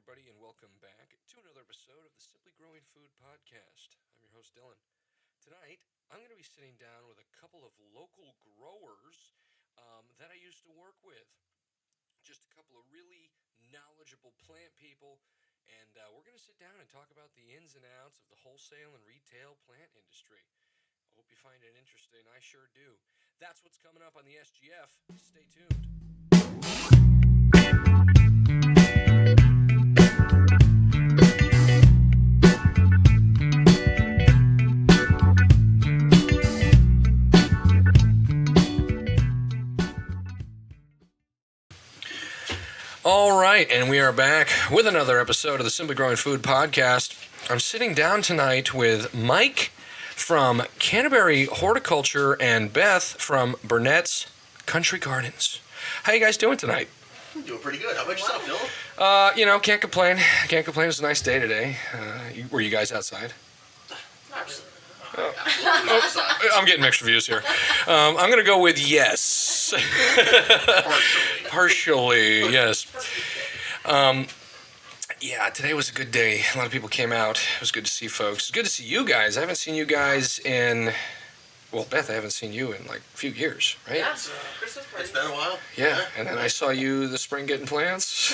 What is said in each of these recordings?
everybody, and welcome back to another episode of the Simply Growing Food Podcast. I'm your host, Dylan. Tonight, I'm going to be sitting down with a couple of local growers that I used to work with. Just a couple of really knowledgeable plant people, and we're going to sit down and talk about the ins and outs of the wholesale and retail plant industry. I hope you find it interesting. I sure do. That's what's coming up on the SGF. Stay tuned. All right, and we are back with another episode of the Simply Growing Food Podcast. I'm sitting down tonight with Mike from Canterbury Horticulture and Beth from Burnett's Country Gardens. How you guys doing tonight? I'm doing pretty good. How about yourself, Can't Dylan? complain. Can't complain. It's a nice day today. Were you guys outside? Absolutely. I'm getting mixed reviews here. I'm going to go with yes. Partially, yes. Today was a good day. A lot of people came out. It was good to see folks. It's good to see you guys. I haven't seen you guys in, Beth, I haven't seen you in like a few years, right? Yeah, Christmas party. It's been a while. Yeah, and then I saw you this spring getting plants.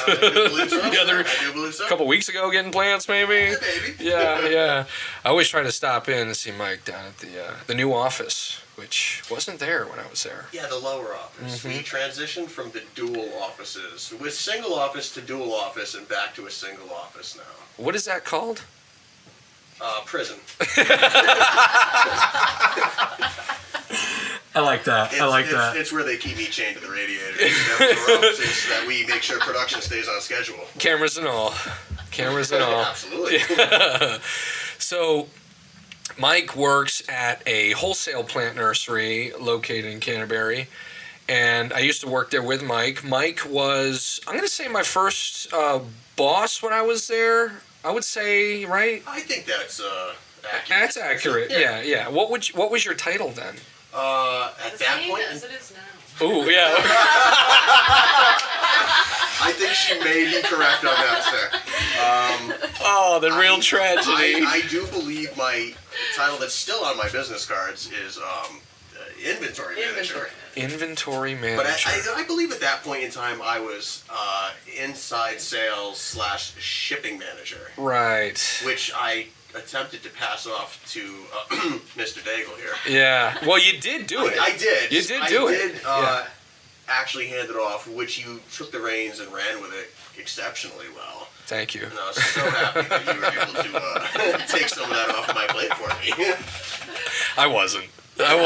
I do believe so. I do believe so. A couple weeks ago getting plants, maybe. Yeah, baby. Yeah. I always try to stop in and see Mike down at the new office, which wasn't there when I was there. Yeah, the lower office. We transitioned from the dual offices, with single office to dual office, and back to a single office now. What is that called? Prison. I like that. It's where they keep me chained to the radiator. So that we make sure production stays on schedule. Cameras and all. Absolutely. So, Mike works at a wholesale plant nursery located in Canterbury, and I used to work there with Mike. Mike was, I'm going to say, my first boss when I was there. I would say, right? I think that's accurate. That's accurate. Yeah. What was your title then? At that point, as it is now. Ooh, yeah. I think she may be correct on that, sir. The real tragedy. I do believe my title that's still on my business cards is inventory manager. Inventory manager. But I believe at that point in time I was inside sales / shipping manager. Right. Which I attempted to pass off to Mr. Daigle here. Yeah. Well, you did do it. I did. You did do it. I did actually hand it off, which you took the reins and ran with it exceptionally well. Thank you. And I was so happy that you were able to take some of that off my plate for me. I wasn't so happy.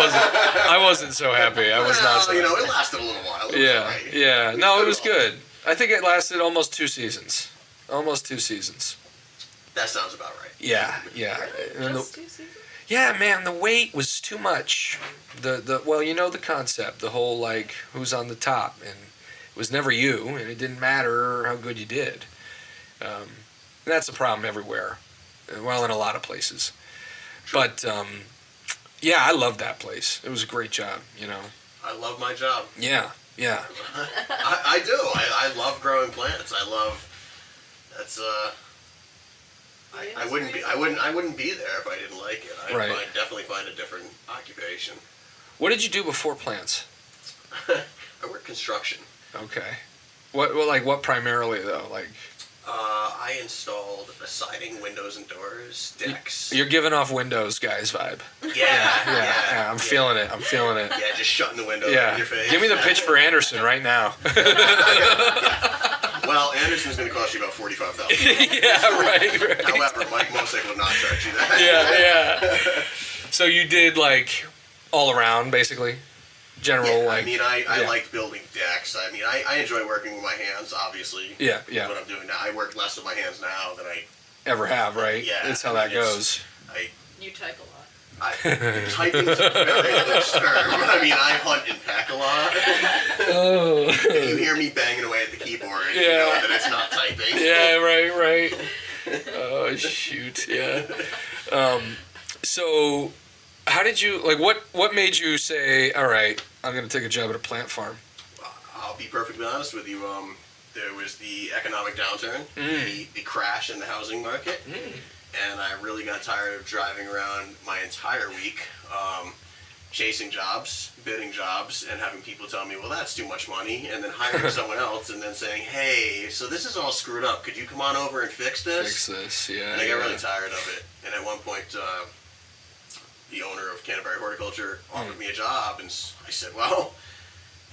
I was not so happy. It lasted a little while. It was all right. Yeah. No, it was good. I think it lasted almost 2 seasons. That sounds about right. Yeah. And Just 2 seasons? yeah, man, the weight was too much. The concept, the whole like who's on the top, and it was never you, and it didn't matter how good you did. And that's a problem everywhere. Well, in a lot of places. True. But I loved that place. It was a great job, I love my job. Yeah. I do. I love growing plants. That's I wouldn't be there if I didn't like it. I'd definitely find a different occupation. What did you do before plants? I work construction. Okay. What primarily though? I installed siding, windows and doors, decks. You're giving off Windows guys vibe. Yeah. I'm feeling it. Yeah, just shutting the window in your face. Give me the pitch for Anderson right now. Well, Anderson's going to cost you about $45,000. Yeah, right. However, Mike Mosick will not charge you that. Yeah. So you did all around, basically? General, I liked building decks. I enjoy working with my hands, obviously. Yeah. What I'm doing now. I work less with my hands now than I ever have, right? Yeah. That's how that goes. You type a lot. Typing's a very loose term. I hunt and pack a lot. Oh. You hear me banging away at the keyboard, and you know that it's not typing. Yeah, right. Oh, shoot, yeah. So, how did you, what made you say, all right, I'm going to take a job at a plant farm? I'll be perfectly honest with you. there was the economic downturn, the crash in the housing market, and I really got tired of driving around my entire week, chasing jobs, bidding jobs, and having people tell me, well, that's too much money, and then hiring someone else and then saying, hey, so this is all screwed up. Could you come on over and fix this? Yeah. And I got really tired of it. And at one point, the owner of Canterbury Horticulture offered me a job, and I said, well,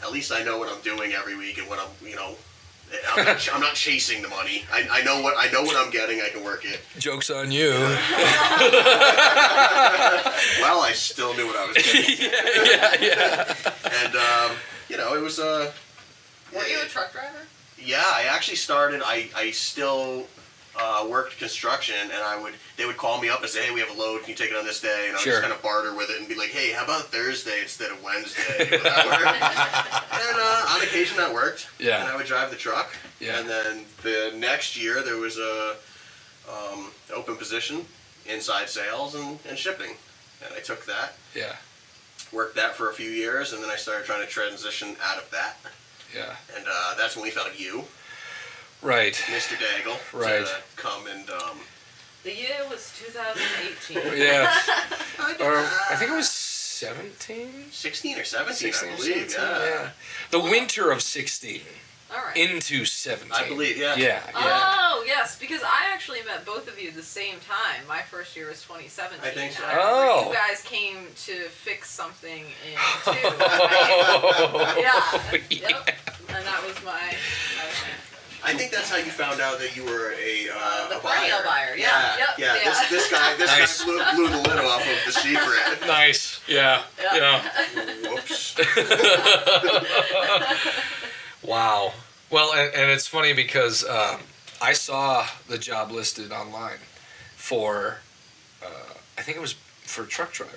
at least I know what I'm doing every week and what I'm not chasing the money. I know what I'm getting. I can work it. Joke's on you. Well, I still knew what I was getting. yeah. And it was Weren't you a truck driver? Yeah, I actually started. I still worked construction, and they would call me up and say, hey, we have a load. Can you take it on this day? And I would just kind of barter with it and be like, hey, how about Thursday instead of Wednesday? Would that work? And on occasion that worked. Yeah. And I would drive the truck. Yeah. And then the next year there was a open position inside sales and shipping, and I took that. Yeah. Worked that for a few years, and then I started trying to transition out of that. Yeah. And that's when we found you, Right. Mr. Daigle, Right. to come and. The year was 2018. Yeah. Or I think it was 17? 16 or 17, 16 I or believe. 17, yeah. The winter of 16 All right. into 17. I believe, yeah. Yeah. Oh, yes, because I actually met both of you at the same time. My first year was 2017. I think so. And I remember Oh. you guys came to fix something in 2. Right? Yeah. Yep. And that was my I think that's how you found out that you were the a perennial buyer. Yeah. Yep. Yeah. Yeah. This guy Nice. blew the lid off of the secret. Nice. Yeah. Yeah. Whoops. Wow. Well, and it's funny because I saw the job listed online for, I think it was for truck driver.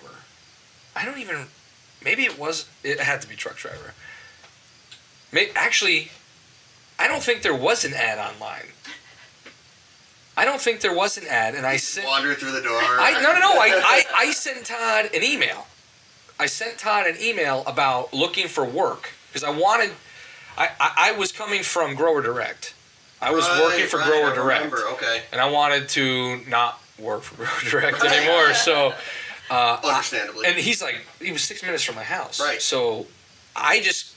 Maybe it had to be truck driver. Actually, I don't think there was an ad online. I don't think there was an ad, and I sent. Wandered through the door. No. I sent Todd an email. I sent Todd an email about looking for work because I was coming from Grower Direct. I was working for Grower Direct. Remember, okay. And I wanted to not work for Grower Direct anymore. So, Understandably. and he was 6 minutes from my house. Right. So, I just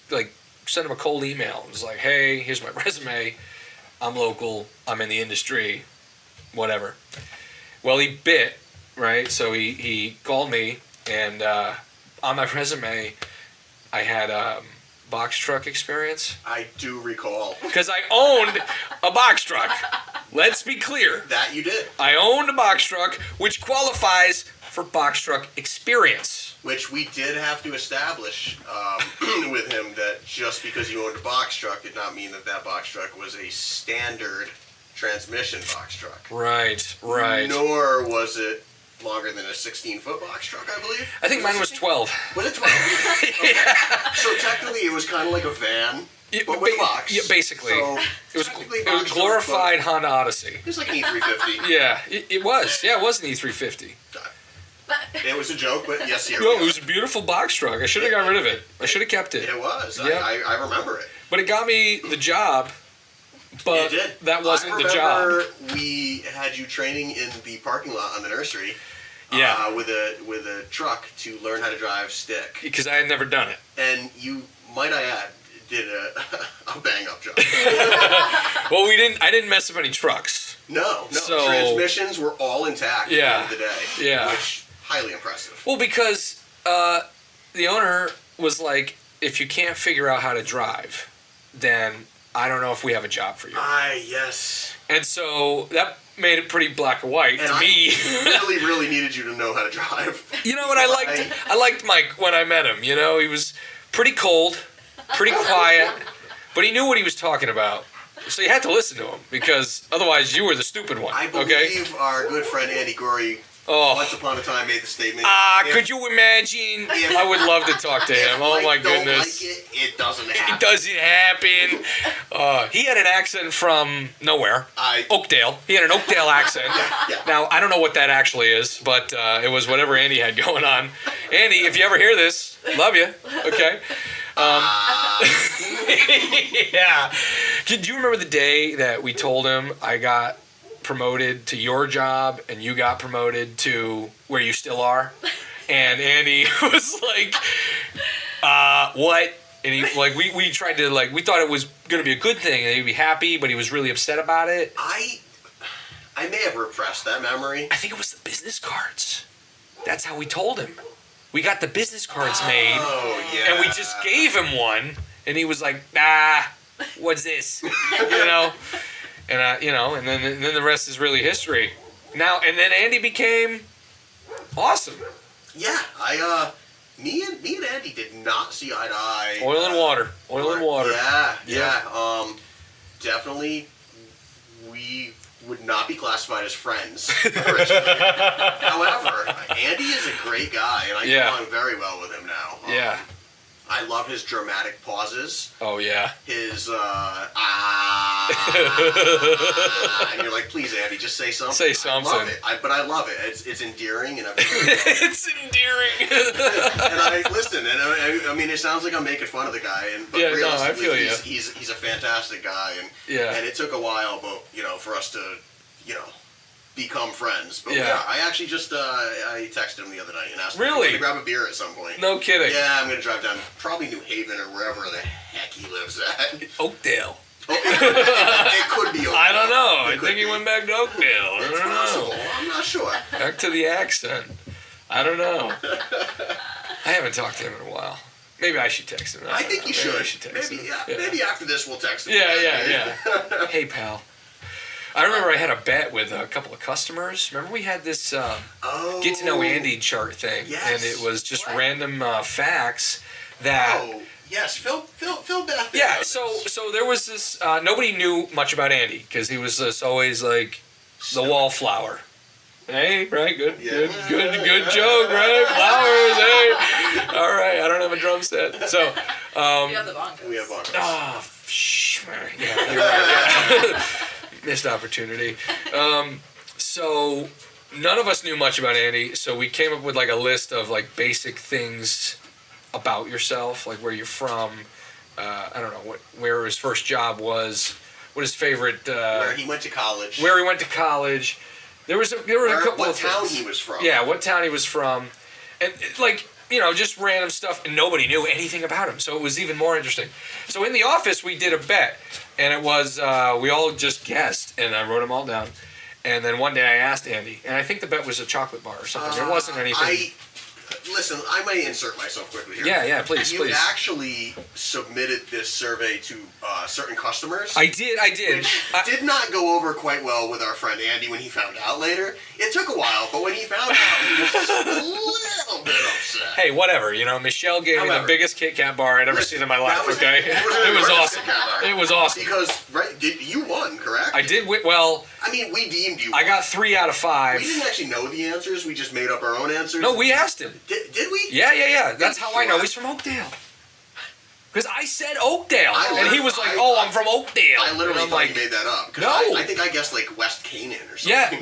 sent him a cold email. It was like, hey, here's my resume. I'm local. I'm in the industry. Whatever. Well, he bit, right? So he called me, and on my resume, I had box truck experience. I do recall. Because I owned a box truck. Let's be clear. That you did. I owned a box truck, which qualifies for box truck experience. Which we did have to establish with him that just because you owned a box truck did not mean that box truck was a standard transmission box truck. Right. Nor was it longer than a 16-foot box truck, I believe. I think mine was 12. Was it 12? Yeah. So technically it was kind of like a van, but with a box. Yeah, basically. So It was technically a box truck, glorified Honda Odyssey. but it was like an E350. Yeah, it was. Yeah, it was an E350. It was a joke, but yes, here No, we it are. was a beautiful box truck. I should have got rid of it. I should have kept it. It was. Yeah. I remember it. But it got me the job. But It did. that wasn't the I job. remember we had you training in the parking lot on the nursery. Yeah. With a truck to learn how to drive stick. Because I had never done it. And you, might I add, did a bang up job. Well, I didn't mess up any trucks. No. So- Transmissions were all intact Yeah. at the end of the day. Yeah. Which, highly impressive. Well, because the owner was like, if you can't figure out how to drive, then I don't know if we have a job for you. Yes. And so that made it pretty black and white And to me. really, really needed you to know how to drive. You know what I liked Mike when I met him. You know, he was pretty cold, pretty quiet, but he knew what he was talking about. So you had to listen to him because otherwise you were the stupid one. I Okay. believe our good friend Andy Gorey Oh. once upon a time made the statement. Could you imagine? If- I would love to talk to him. if Oh Mike my don't goodness. like it, it doesn't It happen. doesn't happen. He had an accent from nowhere. Oakdale. He had an Oakdale accent. Yeah. Now, I don't know what that actually is, but it was whatever Andy had going on. Andy, if you ever hear this, love you. Okay. Yeah. Do you remember the day that we told him I got promoted to your job and you got promoted to where you still are? And Andy was like, what? And he we tried to we thought it was gonna be a good thing and he'd be happy, but he was really upset about it. I may have repressed that memory. I think it was the business cards. That's how we told him. We got the business cards made. Oh yeah. And we just gave him one, and he was like, "Nah, what's this?" And and then the rest is really history. Now and then Andy became awesome. Yeah, me and Andy did not see eye to eye. Oil and water. Yeah. Definitely, we would not be classified as friends originally. However, Andy is a great guy, and I get along very well with him now. I love his dramatic pauses. Oh, yeah. His, and you're like, please, Andy, just say something. Say something. I love it. But I love it. It's endearing. And it's endearing. And I listen, and I mean, it sounds like I'm making fun of the guy. But realistically, I feel you. He's a fantastic guy. And it took a while, but, for us to, become friends. But I actually just I texted him the other night and asked him to grab a beer at some point. No kidding. Yeah, I'm gonna drive down probably New Haven or wherever the heck he lives at. Oakdale. It could be Oakdale. I don't know. I think he went back to Oakdale. It's possible. I'm not sure. Back to the accent. I don't know. I haven't talked to him in a while. Maybe I should text him. I think you should. Maybe after this we'll text him. Yeah. Hey, pal. I remember I had a bet with a couple of customers. Remember we had this get to know Andy chart thing, and it was just random facts that. Oh yes, Phil Beth. Yeah, so there was this. Nobody knew much about Andy because he was just always like the wallflower. Hey, right, good joke, right? Flowers, hey. All right, I don't have a drum set, so. We have the bongos. We have bongos. Oh, yeah, you're right. Yeah. Missed opportunity. So none of us knew much about Andy, so we came up with a list of basic things about yourself, like where you're from. I don't know where his first job was, what his favorite. Where he went to college. Where he went to college. There were a couple of things. What town he was from. Yeah, what town he was from, and just random stuff, and nobody knew anything about him, so it was even more interesting. So in the office, we did a bet, and it was, we all just guessed, and I wrote them all down, and then one day I asked Andy, and I think the bet was a chocolate bar or something. There wasn't anything. Listen, I may insert myself quickly here. Yeah, please. You actually submitted this survey to certain customers. I did. Which did not go over quite well with our friend Andy when he found out later. It took a while, but when he found out, he was just a little bit upset. Hey, whatever. Michelle gave me the biggest Kit Kat bar I'd ever seen in my life, okay? It was awesome. It was awesome. Because, you won, correct? I did. Well... I mean, we deemed you. I got 3 out of 5. We didn't actually know the answers. We just made up our own answers. No, we asked him. Did we? Yeah. That's how I know he's from Oakdale. Because I said Oakdale, and he was like, I'm from Oakdale. I literally thought you made that up. No. I think I guessed West Canaan or something. Yeah, the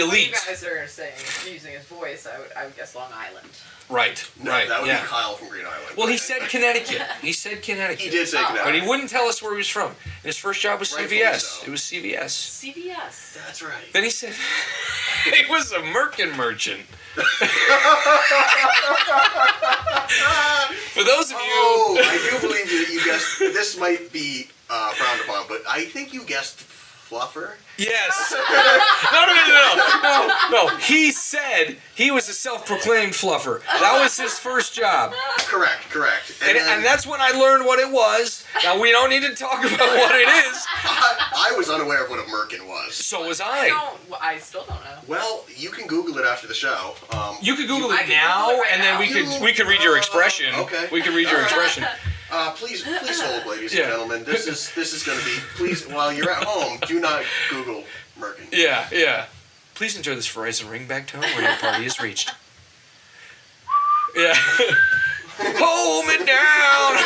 elite. You guys are saying using his voice, I would guess Long Island. Right. That would be Kyle from Green Island. Well, he said Connecticut. He did say Connecticut. But he wouldn't tell us where he was from. And his first job was CVS. So. It was CVS. CVS. That's right. Then he said he was a Merkin merchant. For those of you... Oh, I do believe that you guessed... This might be frowned upon, but I think you guessed Fluffer. Yes. No. He said he was a self-proclaimed fluffer. That was his first job. Correct. And that's when I learned what it was. Now, we don't need to talk about what it is. I was unaware of what a merkin was. So was I. I still don't know. Well, you can Google it after the show. You could Google it now, and then we could read your expression. Okay. We could read your expression. Please hold, ladies and gentlemen. This is going to be. Please, while you're at home, do not Google merkin. Yeah. Please enjoy this Verizon ringback tone when your party is reached. Yeah. Hold me down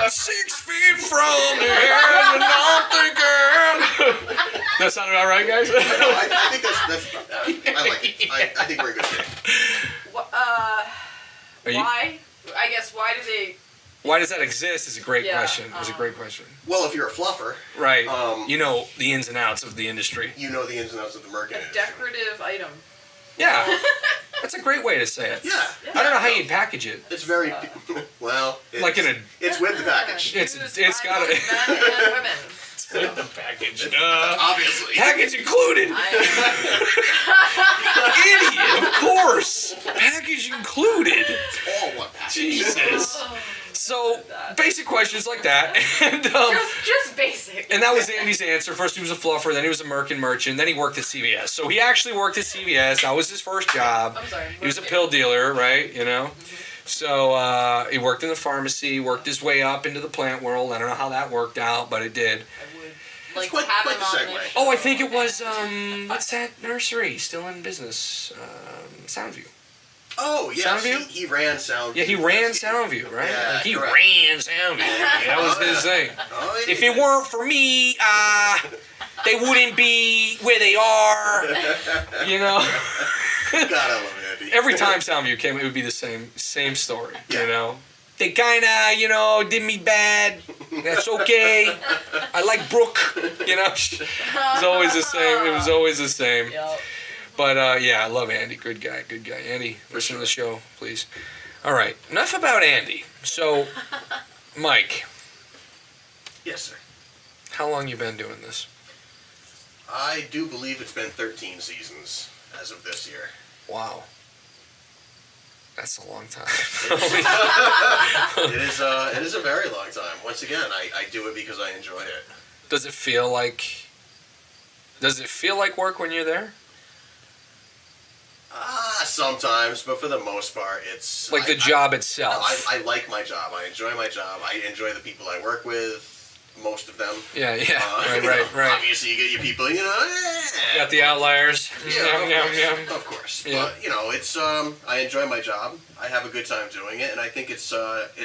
6 feet from the edge of nothing, girl. That sound about right, guys? No, I think that's I like it. I think we're in good shape. Why? I guess why do they Why does that exist is a great Yeah, question. It's a great question. Well, if you're a fluffer, Right. You know the ins and outs of the industry. you know the ins and outs of the merkin A industry. decorative item. Yeah. That's a great way to say it. Yeah. I don't know how you'd package it. It's very well. It's, Like in a- It's with the package. It's Used got by a- both men and women. With the package. Obviously. Package included. Idiot, of course. Package included. All one package. Jesus. So, basic questions like that. And, Just basic. and that was Andy's answer. First he was a fluffer, then he was a merkin merchant, then he worked at CVS. So he actually worked at CVS. That was his first job. I'm sorry. He was a pill dealer, right? You know? So he worked in the pharmacy, worked his way up into the plant world. I don't know how that worked out, but it did. I would like Quite- have quite him the on segue. this. Oh, I think it was, what's that nursery? Still in business. Soundview. Oh, yes. Soundview? He ran Soundview. Yeah, he ran Soundview, right? Yeah, Like, he correct. ran Soundview. That was his thing. Oh, yeah. If it weren't for me, they wouldn't be where they are. You know? God, I love Andy. Every time Soundview came, it would be the same story. Yeah. You know? They kinda, did me bad. That's okay. I like Brooke. You know? It was always the same. It was always the same. Yep. But yeah, I love Andy. Good guy. Andy, listen to the show, please. All right, enough about Andy. So, Mike, Yes, sir. how long you been doing this? I do believe it's been 13 seasons as of this year. Wow, that's a long time. It is a very long time. Once again, I do it because I enjoy it. Does it feel like work when you're there? Sometimes, but for the most part, it's Like the job No, itself? I like my job. I enjoy my job. I enjoy the people I work with. Most of them. Yeah. You know, Right. Obviously, you get your people. Got the outliers. Yeah, of course. Yeah. But it's I enjoy my job. I have a good time doing it, and I think it's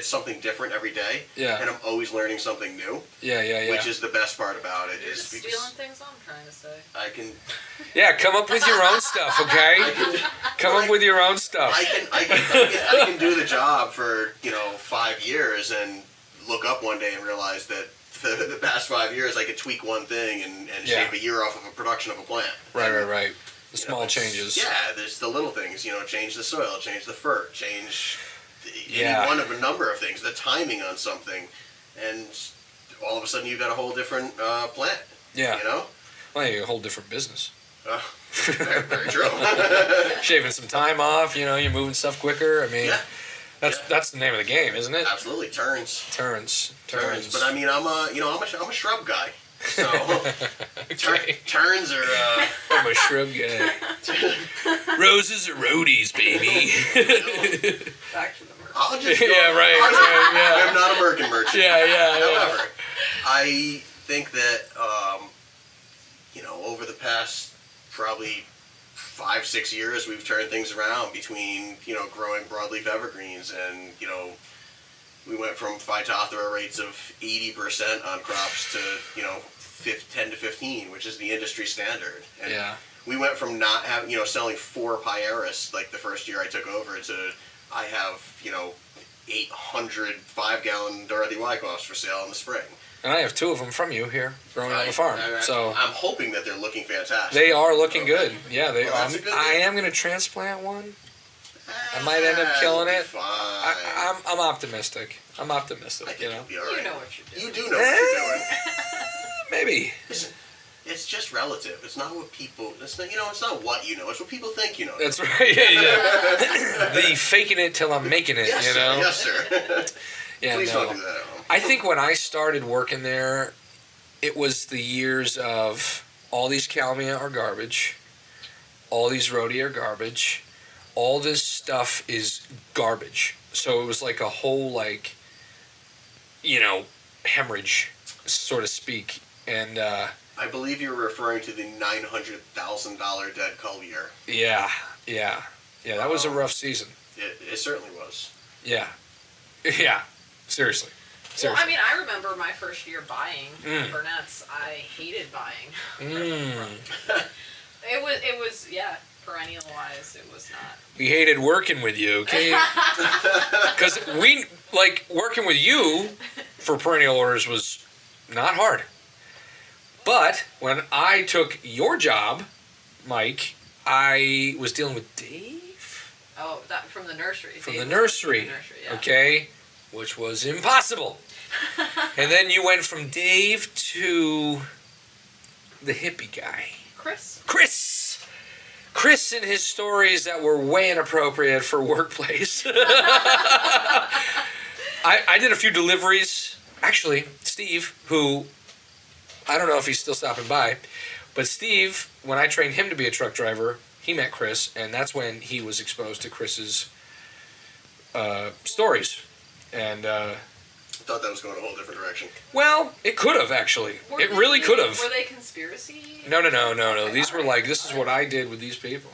something different every day. Yeah. And I'm always learning something new. Yeah. Which is the best part about it. You're Is just because stealing things I'm trying to say. I can Yeah, come up with your own stuff, okay? Come up with your own stuff. I can do the job for 5 years and look up one day and realize that the past 5 years I could tweak one thing and Yeah. shave a year off of a production of a plant. Right. The You know, small it's- changes. Yeah, there's the little things. Change the soil, change the fur, change Yeah. any one of a number of things. The timing on something, and all of a sudden you've got a whole different plant. Yeah. You know. Well, you're a whole different business. Very, very true. Shaving some time off, you're moving stuff quicker. I mean, Yeah. that's the name of the game, isn't it? Absolutely, turns. Turns. But I mean, I'm a shrub guy. So Okay. turns are. I'm a shrub guy. Roses are roadies, baby. Back to the merch. I'll just go, Yeah, right, I'm not a merkin merchant. yeah. However, I think that over the past probably 5-6 years, we've turned things around between growing broadleaf evergreens and we went from Phytophthora rates of 80% on crops to 10 to 15, which is the industry standard. And Yeah. we went from not having selling 4 Pyrus like the first year I took over to I have 800 5-gallon Dorothy Wyckoffs for sale in the spring. And I have 2 of them from you here, growing on the farm. So I'm hoping that they're looking fantastic. they are looking good. Yeah, they Well, are. that's a good I thing. am going to transplant one. I might end up killing It'll be it. Fine. I'm optimistic. I'm I optimistic, think you know. you'll be all You right. know what you're doing. You do know what you're doing. Maybe. Listen, it's just relative. It's not what people. It's not. It's not what you know. It's what people think you know. That's right. Yeah. The faking it till I'm making it, Yes, you sir. know. Yes, sir. Yeah, Please no. don't do that at home. I think when I started working there, it was the years of all these Calmia are garbage, all these Rhodea are garbage, all this stuff is garbage. So it was like a whole hemorrhage, so to speak. And I believe you're referring to the $900,000 dead cull year. yeah, that was a rough season. It certainly was. Yeah, seriously. Well, I mean, I remember my first year buying Burnett's. I hated buying. Mm. It was perennial wise, it was not. We hated working with you, okay? Because working with you for perennial orders was not hard. But when I took your job, Mike, I was dealing with Dave. Oh, that from the nursery. From the nursery, yeah. okay? Which was impossible. And then you went from Dave to the hippie guy. Chris and his stories that were way inappropriate for workplace. I did a few deliveries. Actually, Steve, who, I don't know if he's still stopping by, but Steve, when I trained him to be a truck driver, he met Chris, and that's when he was exposed to Chris's stories. And I thought that was going a whole different direction. well, it could have, actually. It really could have. Were they conspiracy? No. These were like, this is what I did with these people.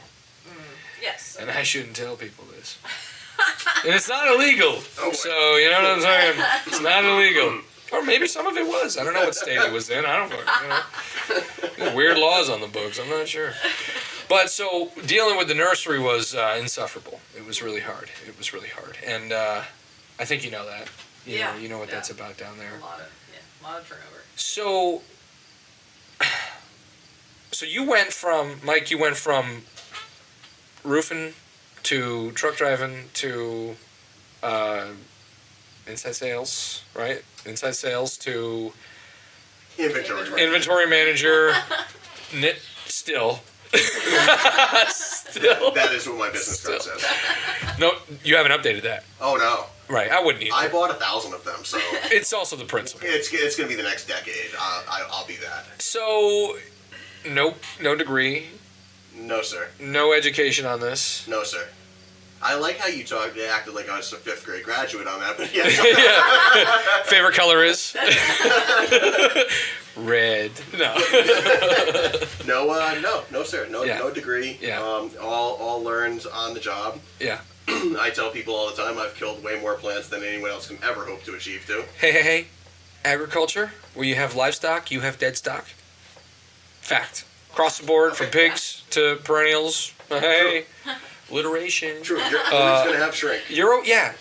Yes. And I shouldn't tell people this. And it's not illegal. Oh, So, you know what I'm saying? It's not illegal. Or maybe some of it was. I don't know what state it was in. I don't know. There's weird laws on the books. I'm not sure. But so dealing with the nursery was insufferable. It was really hard. And I think you know that. You know what that's about down there. A lot of turnover. So you went from, Mike, roofing to truck driving to inside sales, right? Inside sales to inventory manager. Still. That is what my business card says. No, you haven't updated that. Oh no. Right, I wouldn't either. I bought 1,000 of them, so It's also the principle. it's going to be the next decade. I'll be that. So, nope, no degree, No, sir. no education on this. No, sir. I like how you acted like I was a 5th grade graduate on that, but yeah. Yeah. Favorite color is? Red. No. No, sir. No degree. Yeah. All learned on the job. Yeah. I tell people all the time I've killed way more plants than anyone else can ever hope to achieve to. Hey. Agriculture, where you have livestock, you have dead stock. Fact. Across the board, from pigs to perennials. Hey. Alliteration. True. You're always going to have shrink.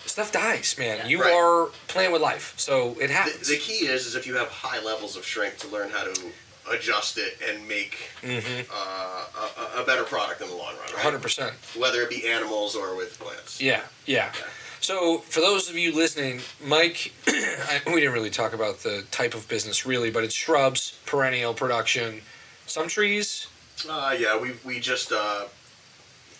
Stuff dies, man. Yeah. You Right. are playing with life, so it happens. The key is if you have high levels of shrink to learn how to adjust it and make a better product in the long run. Right? 100%. Whether it be animals or with plants. Yeah. So, for those of you listening, Mike, we didn't really talk about the type of business really, but it's shrubs, perennial production, some trees. We just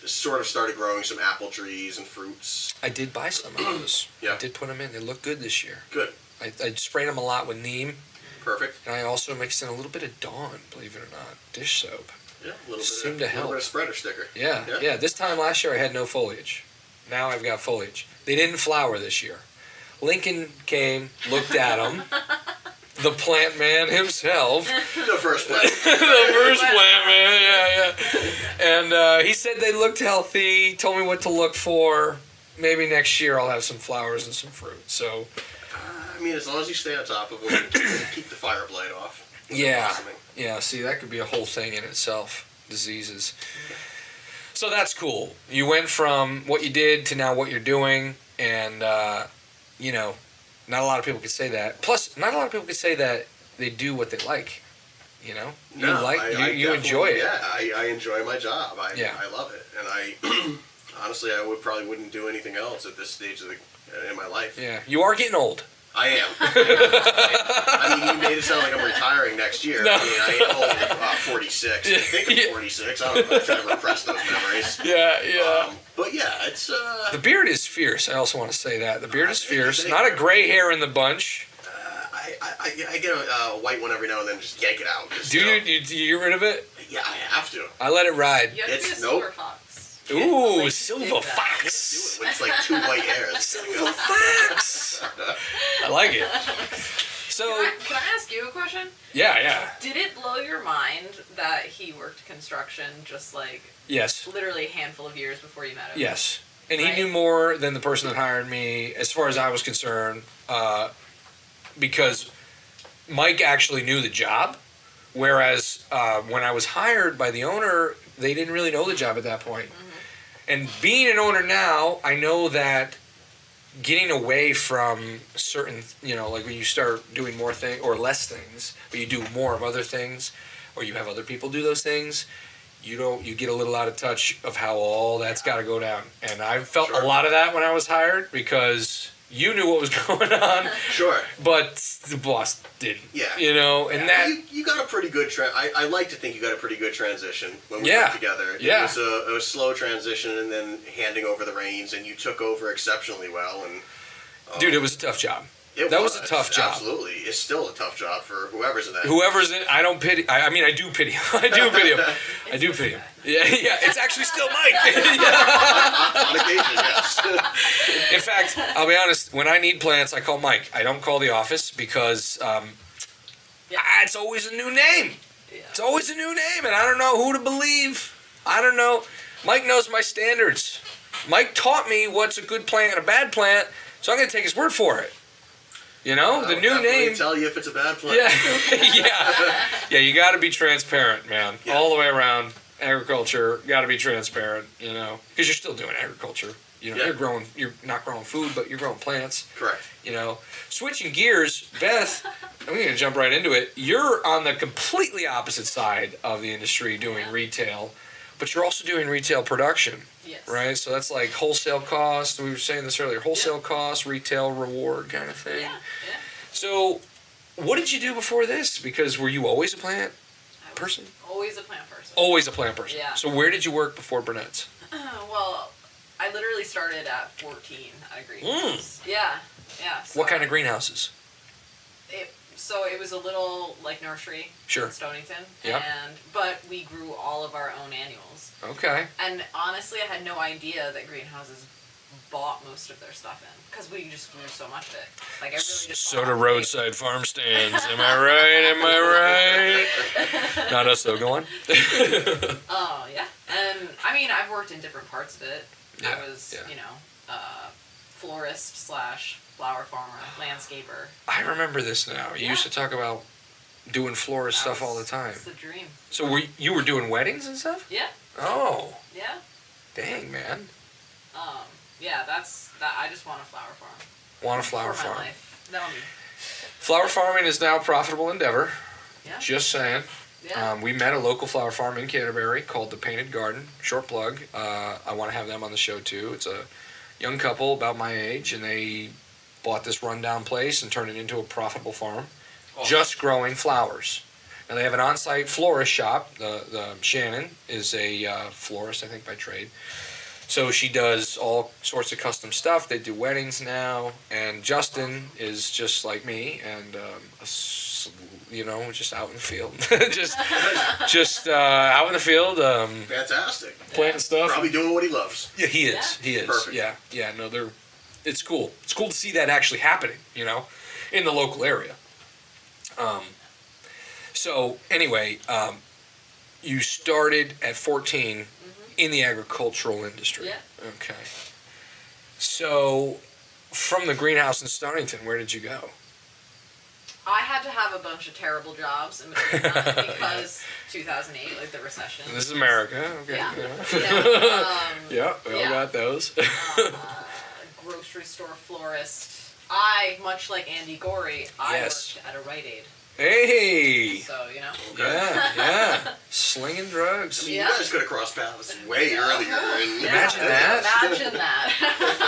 sort of started growing some apple trees and fruits. I did buy some of those. Yeah. I did put them in. They look good this year. Good. I sprayed them a lot with neem, Perfect. and I also mixed in a little bit of Dawn, believe it or not, dish soap. Yeah, a little Seemed bit to help. of spreader sticker. Yeah. This time last year I had no foliage. Now I've got foliage. They didn't flower this year. Lincoln came, looked at them. The plant man himself. The first plant. The first plant man, yeah. And he said they looked healthy, told me what to look for. Maybe next year I'll have some flowers and some fruit. So, I mean, as long as you stay on top of them and keep the fire blight off. yeah. See, that could be a whole thing in itself. Diseases. So that's cool. You went from what you did to now what you're doing, and not a lot of people could say that. Plus, not a lot of people could say that they do what they like. You enjoy it. Yeah, I enjoy my job. I love it, and I honestly I wouldn't do anything else at this stage in my life. Yeah, you are getting old. I am. I mean, you made it sound like I'm retiring next year. No. I mean, I am only 46. I think I'm 46. I don't know. I'm trying to repress those memories. Yeah. But yeah, it's. The beard is fierce. I also want to say that the beard is fierce. Not a gray hair in the bunch. I get a white one every now and then. Just yank it out. Do you get rid of it? Yeah, I have to. I let it ride. You have to be a It's- silver nope. fox. Ooh, Like, silver dig that. fox. Do it with like 2 white hairs. Silver fox. I like it. So Can I ask you a question? yeah. Did it blow your mind that he worked construction just like Yes. literally a handful of years before you met him? Yes. And he Right. knew more than the person that hired me, as far as I was concerned, because Mike actually knew the job, Whereas when I was hired by the owner, they didn't really know the job at that point. And being an owner now, I know that getting away from certain, like when you start doing more things or less things, but you do more of other things, or you have other people do those things, you get a little out of touch of how all that's got to go down. And I felt a lot of that when I was hired because you knew what was going on. Sure. But the boss didn't. Yeah. And that... You got a pretty good... I like to think you got a pretty good transition when we worked together. It was a slow transition and then handing over the reins, and you took over exceptionally well. And dude, it was a tough job. That was a tough job. Absolutely. It's still a tough job for whoever's in that. Whoever's in... I don't pity... I mean, I do pity him. I do pity him. I do pity him. Yeah, it's actually still Mike. On occasion, yes. In fact, I'll be honest, when I need plants, I call Mike. I don't call the office because it's always a new name. Yeah. It's always a new name, and I don't know who to believe. I don't know. Mike knows my standards. Mike taught me what's a good plant and a bad plant, so I'm going to take his word for it. The new name. Tell you if it's a bad plant. Yeah. You got to be transparent, man. Yeah. All the way around. Agriculture, got to be transparent, because you're still doing agriculture. You're not growing food, but you're growing plants. Correct. Switching gears, Beth, I'm going to jump right into it. You're on the completely opposite side of the industry doing retail, but you're also doing retail production. Yes. Right? So that's like wholesale cost. We were saying this earlier. Wholesale cost, retail reward kind of thing. Yeah. So what did you do before this? Because were you always a plant person? Always a plant person. Always a plant person. Yeah. So where did you work before Burnett's? Well, I literally started at 14 at a greenhouse. Yeah. So what kind of greenhouses? It was a little like nursery in Stonington. Yeah. But we grew all of our own annuals. Okay. And honestly, I had no idea that greenhouses bought most of their stuff in because we just grew so much of it. Like I really just so do roadside farm stands. Am I right? Not us though. Go on. Oh yeah, and I mean I've worked in different parts of it. Yeah. I was florist / flower farmer, landscaper. I remember this now. You used to talk about doing florist stuff all the time. It's the dream. So you were doing weddings and stuff? Yeah. Oh. Yeah. Dang, man. Yeah, that's that. I just want a flower farm. Want a flower for farm? My life. That'll be. Flower farming is now a profitable endeavor. Yeah. Just saying. Yeah. We met a local flower farm in Canterbury called The Painted Garden. Short plug. I want to have them on the show too. It's a young couple about my age, and they bought this rundown place and turned it into a profitable farm, just growing flowers. Now they have an on-site florist shop. The Shannon is a florist, I think, by trade. So she does all sorts of custom stuff. They do weddings now, and Justin is just like me, and just out in the field, just out in the field. Fantastic. Planting stuff. Probably doing what he loves. Yeah, he is. Yeah. He is. Perfect. Yeah. No, it's cool. It's cool to see that actually happening. In the local area. So anyway, you started at 14. In the agricultural industry. Yeah. Okay. So, from the greenhouse in Stonington, where did you go? I had to have a bunch of terrible jobs in between that because 2008, like the recession. This is America. Okay. Yeah. We all got those. Grocery store florist. Much like Andy Gorey, I worked at a Rite Aid. Hey! So, Yeah. Slinging drugs. I mean, you guys could have crossed paths way earlier. And Imagine that. Imagine that.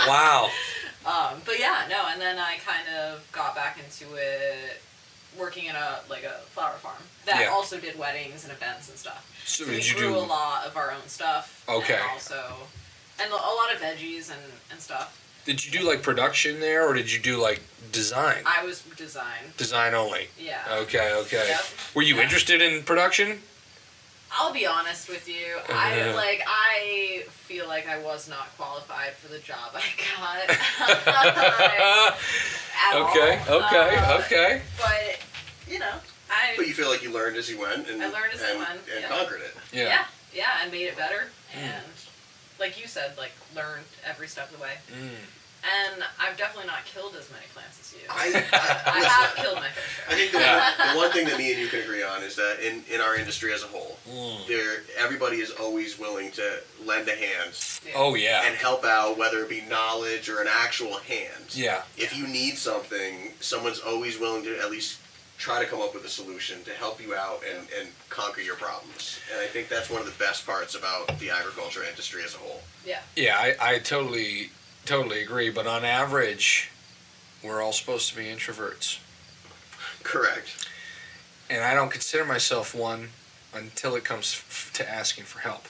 Wow. And then I kind of got back into it working in a flower farm that also did weddings and events and stuff. So we did you grew do a lot of our own stuff. Okay. And a lot of veggies and stuff. Did you do production there, or did you do design? I was design. Design only. Yeah. Okay. Yep. Were you interested in production? I'll be honest with you. I feel like I was not qualified for the job I got. Okay. But But you feel like you learned as you went, and I learned as I went, and conquered it. Yeah, and made it better, and like you said, learned every step of the way. And I've definitely not killed as many plants as you. I have killed my fair share. I think the one thing that me and you can agree on is that in our industry as a whole, everybody is always willing to lend a hand. Yeah. Oh, yeah. And help out, whether it be knowledge or an actual hand. Yeah. If you need something, someone's always willing to at least try to come up with a solution to help you out and conquer your problems. And I think that's one of the best parts about the agriculture industry as a whole. Yeah. Yeah, I totally agree. But on average, we're all supposed to be introverts. Correct. And I don't consider myself one until it comes to asking for help.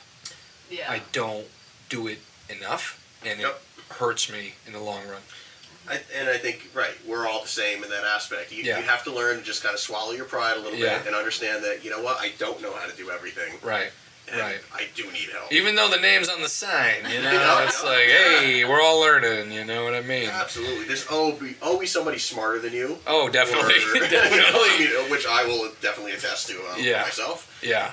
Yeah. I don't do it enough, and it hurts me in the long run. I think, right, we're all the same in that aspect. You have to learn to just kind of swallow your pride a little bit and understand that, you know what, I don't know how to do everything. Right. And I do need help. Even though the name's on the sign, it's like, hey, we're all learning, you know what I mean? Absolutely. There's always somebody smarter than you. Oh, definitely. Definitely. Which I will definitely attest to myself. Yeah.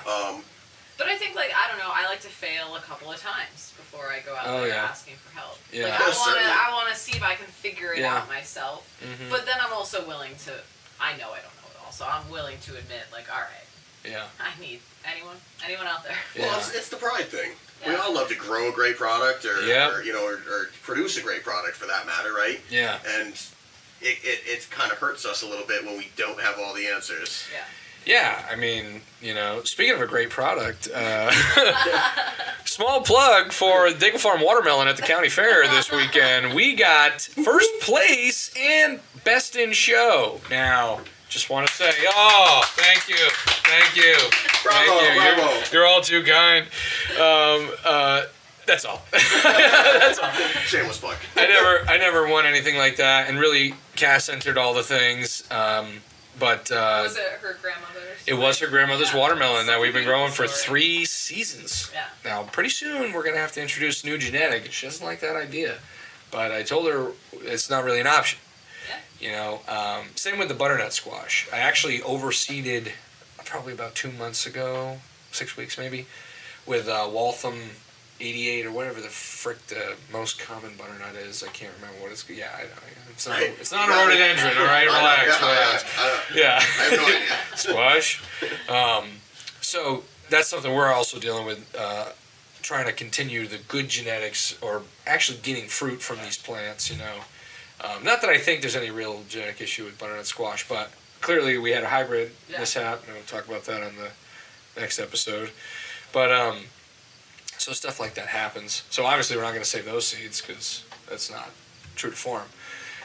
But I think, I don't know, I like to fail a couple of times before I go out there asking for help. Yeah. I want to see if I can figure it out myself. Mm-hmm. But then I'm also willing to, I know I don't know it all, so I'm willing to admit, all right. Yeah. I need anyone out there. Well, it's the pride thing. Yeah. We all love to grow a great product or produce a great product for that matter, right? Yeah. And it kind of hurts us a little bit when we don't have all the answers. Yeah. Yeah, I mean, speaking of a great product, small plug for Diggle Farm Watermelon at the county fair this weekend. We got first place and best in show. Now, just want to say, thank you. Bravo. You're all too kind. That's all. That's all. Shameless plug. I never won anything like that, and really, Cass entered all the things. But was it her grandmother's? It was her grandmother's watermelon that we've been growing for 3 seasons. Yeah. Now, pretty soon we're gonna have to introduce new genetic. She doesn't like that idea, but I told her it's not really an option. Yeah. Same with the butternut squash. I actually overseeded probably about 2 months ago, 6 weeks maybe, with Waltham 88 or whatever the frick the most common butternut is. I can't remember what it's. Yeah, it's not a rhododendron. All right, relax. Yeah. I have no idea. Squash. So that's something we're also dealing with, trying to continue the good genetics or actually getting fruit from these plants. Not that I think there's any real genetic issue with butternut squash, but clearly we had a hybrid mishap, and we'll talk about that on the next episode. But so stuff like that happens. So obviously we're not going to save those seeds because that's not true to form.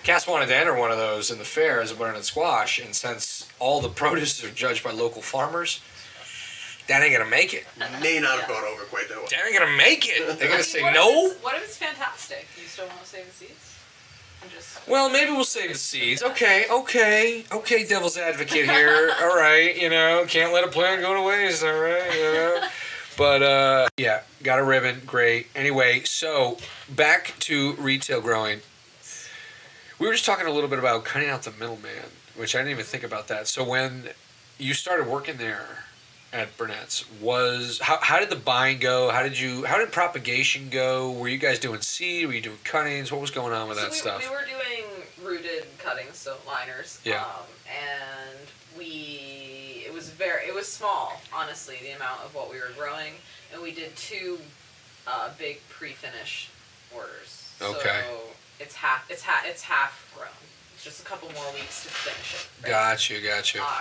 Cass wanted to enter one of those in the fair as a butternut squash, and since all the produce are judged by local farmers, that ain't going to make it. May not have gone over quite that well. That ain't going to make it. They're going to say what no. What if it's fantastic? Do you still want to save the seeds? Well, maybe we'll save the seeds. Okay, devil's advocate here. All right, can't let a plant go to waste, all right, But, got a ribbon. Great. Anyway, so back to retail growing. We were just talking a little bit about cutting out the middleman, which I didn't even think about that. So when you started working there at Burnett's, how did the buying go? How did propagation go? Were you guys doing seed? Were you doing cuttings? What was going on with that stuff? We were doing rooted cuttings, so liners. Yeah. And it was small, honestly, the amount of what we were growing, and we did 2 big pre-finish orders. Okay. So it's half grown. It's just a couple more weeks to finish it. Right? Got you.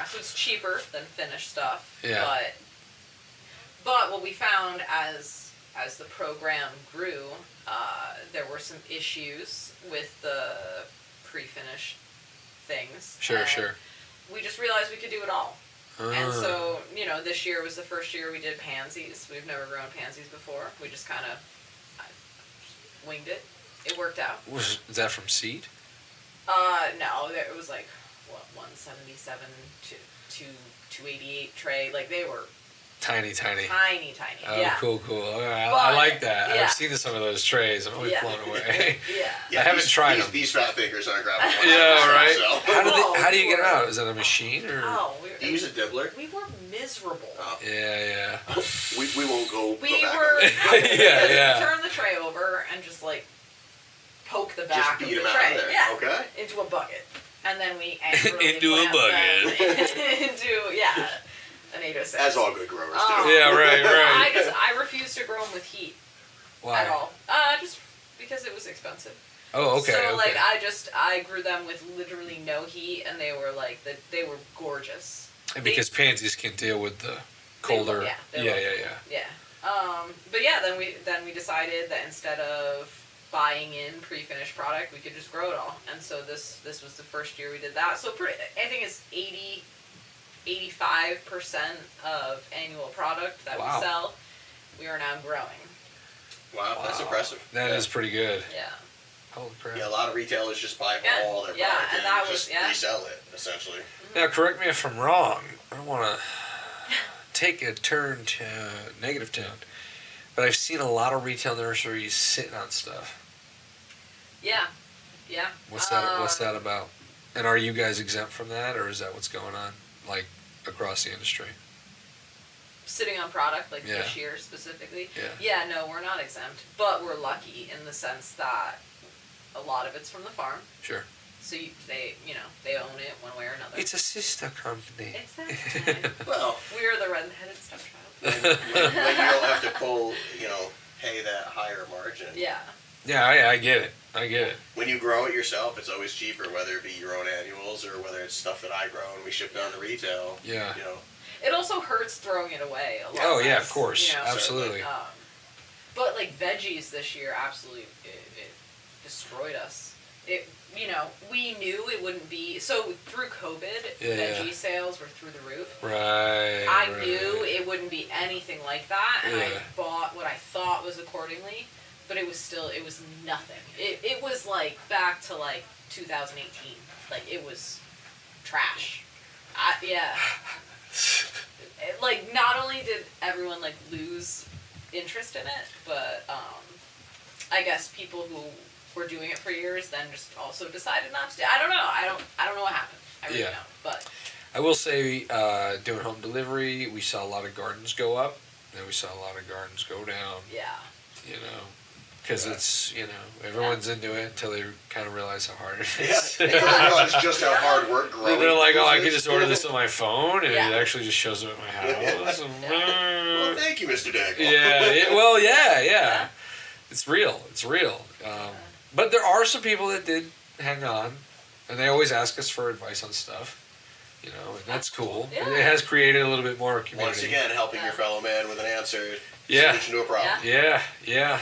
So it's cheaper than finished stuff. Yeah. But what we found as the program grew, there were some issues with the pre-finished things. Sure. We just realized we could do it all. And so, this year was the first year we did pansies. We've never grown pansies before. We just kind of winged it. It worked out. Is that from seed? No, it was 177 to 288 tray. They were Tiny. Oh, yeah. Cool. I like that. Yeah. I've seen some of those trays. I'm always blown away. Yeah. I haven't tried them. These fat fingers aren't grabbing. Yeah, right. So. How do you get it out? Is it a machine or? Do you use a dibbler? We were miserable. Oh. Yeah. We won't go. We back were. Yeah. Turn the tray over and just poke the back Just beat of them the out tray. of there. Yeah. Okay. Into a bucket. And then we angrily Into a plant bucket. them into, an 806. As all good growers do. Yeah, right. I refuse to grow them with heat Why? at all. Just because it was expensive. Oh, okay. So okay. I grew them with literally no heat, and they were they were gorgeous. And because pansies can deal with the colder. They yeah. But then we decided that instead of buying in pre-finished product, we could just grow it all. And so this was the first year we did that. So I think it's 85% of annual product that Wow. we sell, we are now growing. Wow, that's impressive. That is pretty good. Yeah. Holy crap. Yeah, a lot of retailers just buy all their product and that was just resell it, essentially. Now, correct me if I'm wrong. I don't want to take a turn to negative tone, but I've seen a lot of retail nurseries sitting on stuff. Yeah. What's that about? And are you guys exempt from that, or is that what's going on, like, across the industry? Sitting on product, like Yeah. this year specifically. Yeah. No, we're not exempt, but we're lucky in the sense that a lot of it's from the farm. Sure. So they own it one way or another. It's a sister company. It's that time. Well, We're the red-headed stepchild. when you don't have to pay that higher margin. Yeah. Yeah, I get it. When you grow it yourself, it's always cheaper, whether it be your own annuals or whether it's stuff that I grow and we ship down to retail. Yeah. It also hurts throwing it away a lot. Oh, yeah, less, of course. Absolutely. But like veggies this year, absolutely, it destroyed us. We knew it wouldn't be, so through COVID, veggie sales were through the roof. Right. I knew it wouldn't be anything like that, and I Yeah. bought what I thought was accordingly, but it was nothing. It was like back to like 2018. Like it was trash. Like not only did everyone like lose interest in it, but I guess people who were doing it for years then just also decided not to do it. I don't know. I don't know what happened. I really don't. But I will say, doing home delivery, we saw a lot of gardens go up, and we saw a lot of gardens go down. yeah. Because it's, everyone's into it until they kind of realize how hard it Yeah, is. they realize just how hard work growing. They're like, oh, I could just order this on my phone, and Yeah. it actually just shows up at my house. Well, thank you, Mr. Daggle. Yeah. It's real. But there are some people that did hang on, and they always ask us for advice on stuff. And that's cool. Yeah. It has created a little bit more community. Once again, helping your fellow man with an answer, Yeah. solution to a problem. Yeah.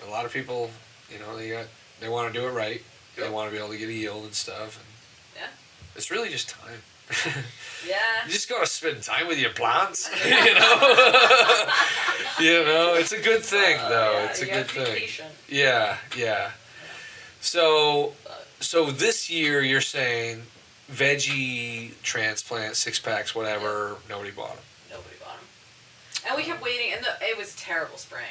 A lot of people, they want to do it right. They Yep. want to be able to get a yield and stuff. And Yeah. it's really just time. Yeah. You just gotta spend time with your plants. It's a good thing though. It's a you good have to be thing. patient. Yeah. So this year you're saying veggie transplant, 6-packs, whatever. Nobody bought them. Nobody bought them. And we kept waiting, and it was terrible spring.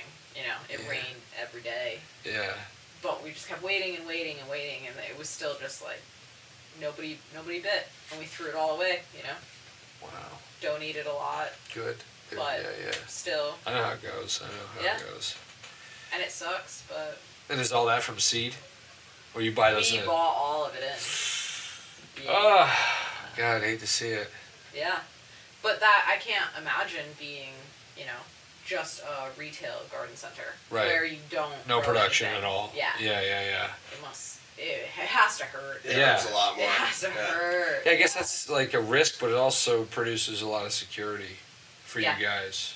It rained every day. Yeah. But we just kept waiting, and it was still just like nobody bit, and we threw it all away. Wow. Donated a lot, Good. but Yeah. still, I know how it goes. It goes. and it sucks. But And is all that from seed? Or you buy those we in? bought all of it in. Yeah. Oh, God, I hate to see it. Yeah, but that I can't imagine being, just a retail garden center where you don't No grow production anything. at all. Yeah. Yeah. It has to hurt. It Yeah. hurts a lot more. It has to hurt. Yeah, I guess that's like a risk, but it also produces a lot of security for Yeah. you guys.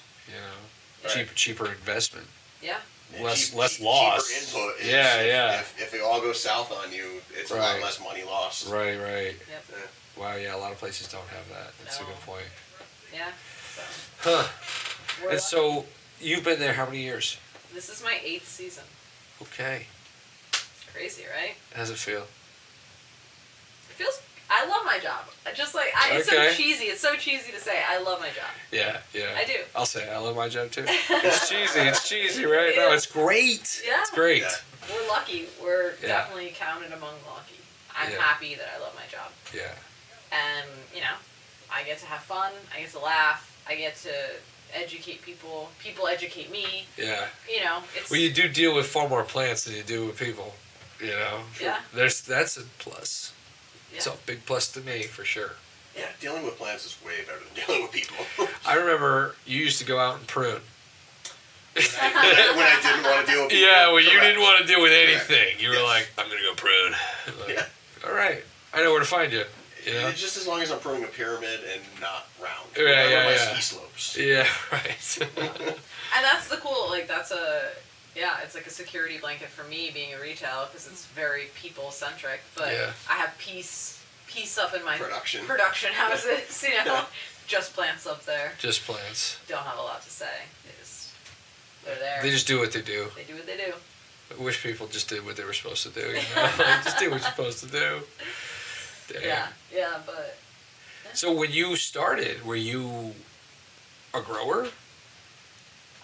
Right. Cheaper investment. Yeah. And Less loss. Cheaper input. Is Yeah. If it all goes south on you, it's a lot Right. less money lost. Right. Yep. Yeah. Wow, yeah, a lot of places don't have that. That's a No. good point. Yeah. So Huh. we're And so, you've been there how many years? this is my 8th season. Okay. Crazy, right? How's it feel? It feels. I love my job. It's Okay. so cheesy. It's so cheesy to say I love my job. Yeah. I do. I'll say I love my job too. It's cheesy, right? No, Yeah. it's great. Yeah. It's great. Yeah. We're lucky. We're Yeah. definitely counted among the lucky. I'm Yeah. happy that I love my job. Yeah. And, I get to have fun. I get to laugh. I get to educate people. People educate me. Yeah. It's... Well, you do deal with far more plants than you do with people. You know, Yeah. That's a plus. Yeah. It's a big plus to me for sure. Yeah, dealing with plants is way better than dealing with people. I remember you used to go out and prune. when I didn't want to deal with people. Yeah, when you Correct. didn't want to deal with anything, you were Yes. like, I'm gonna go prune. Like, Yeah. all right, I know where to find you. You know? Just as long as I'm pruning a pyramid and not round. Yeah, my yeah. ski slopes. Yeah, right. And that's the cool, like, it's like a security blanket for me being a retail because it's very people-centric. But Yeah. I have peace up in my Production houses, you know? Just plants up there. Just plants. Don't have a lot to say. They're there. They just do what they do. They do what they do. I wish people just did what they were supposed to do. You know? Like, just do what you're supposed to do. Damn. Yeah, but... So when you started, were you a grower?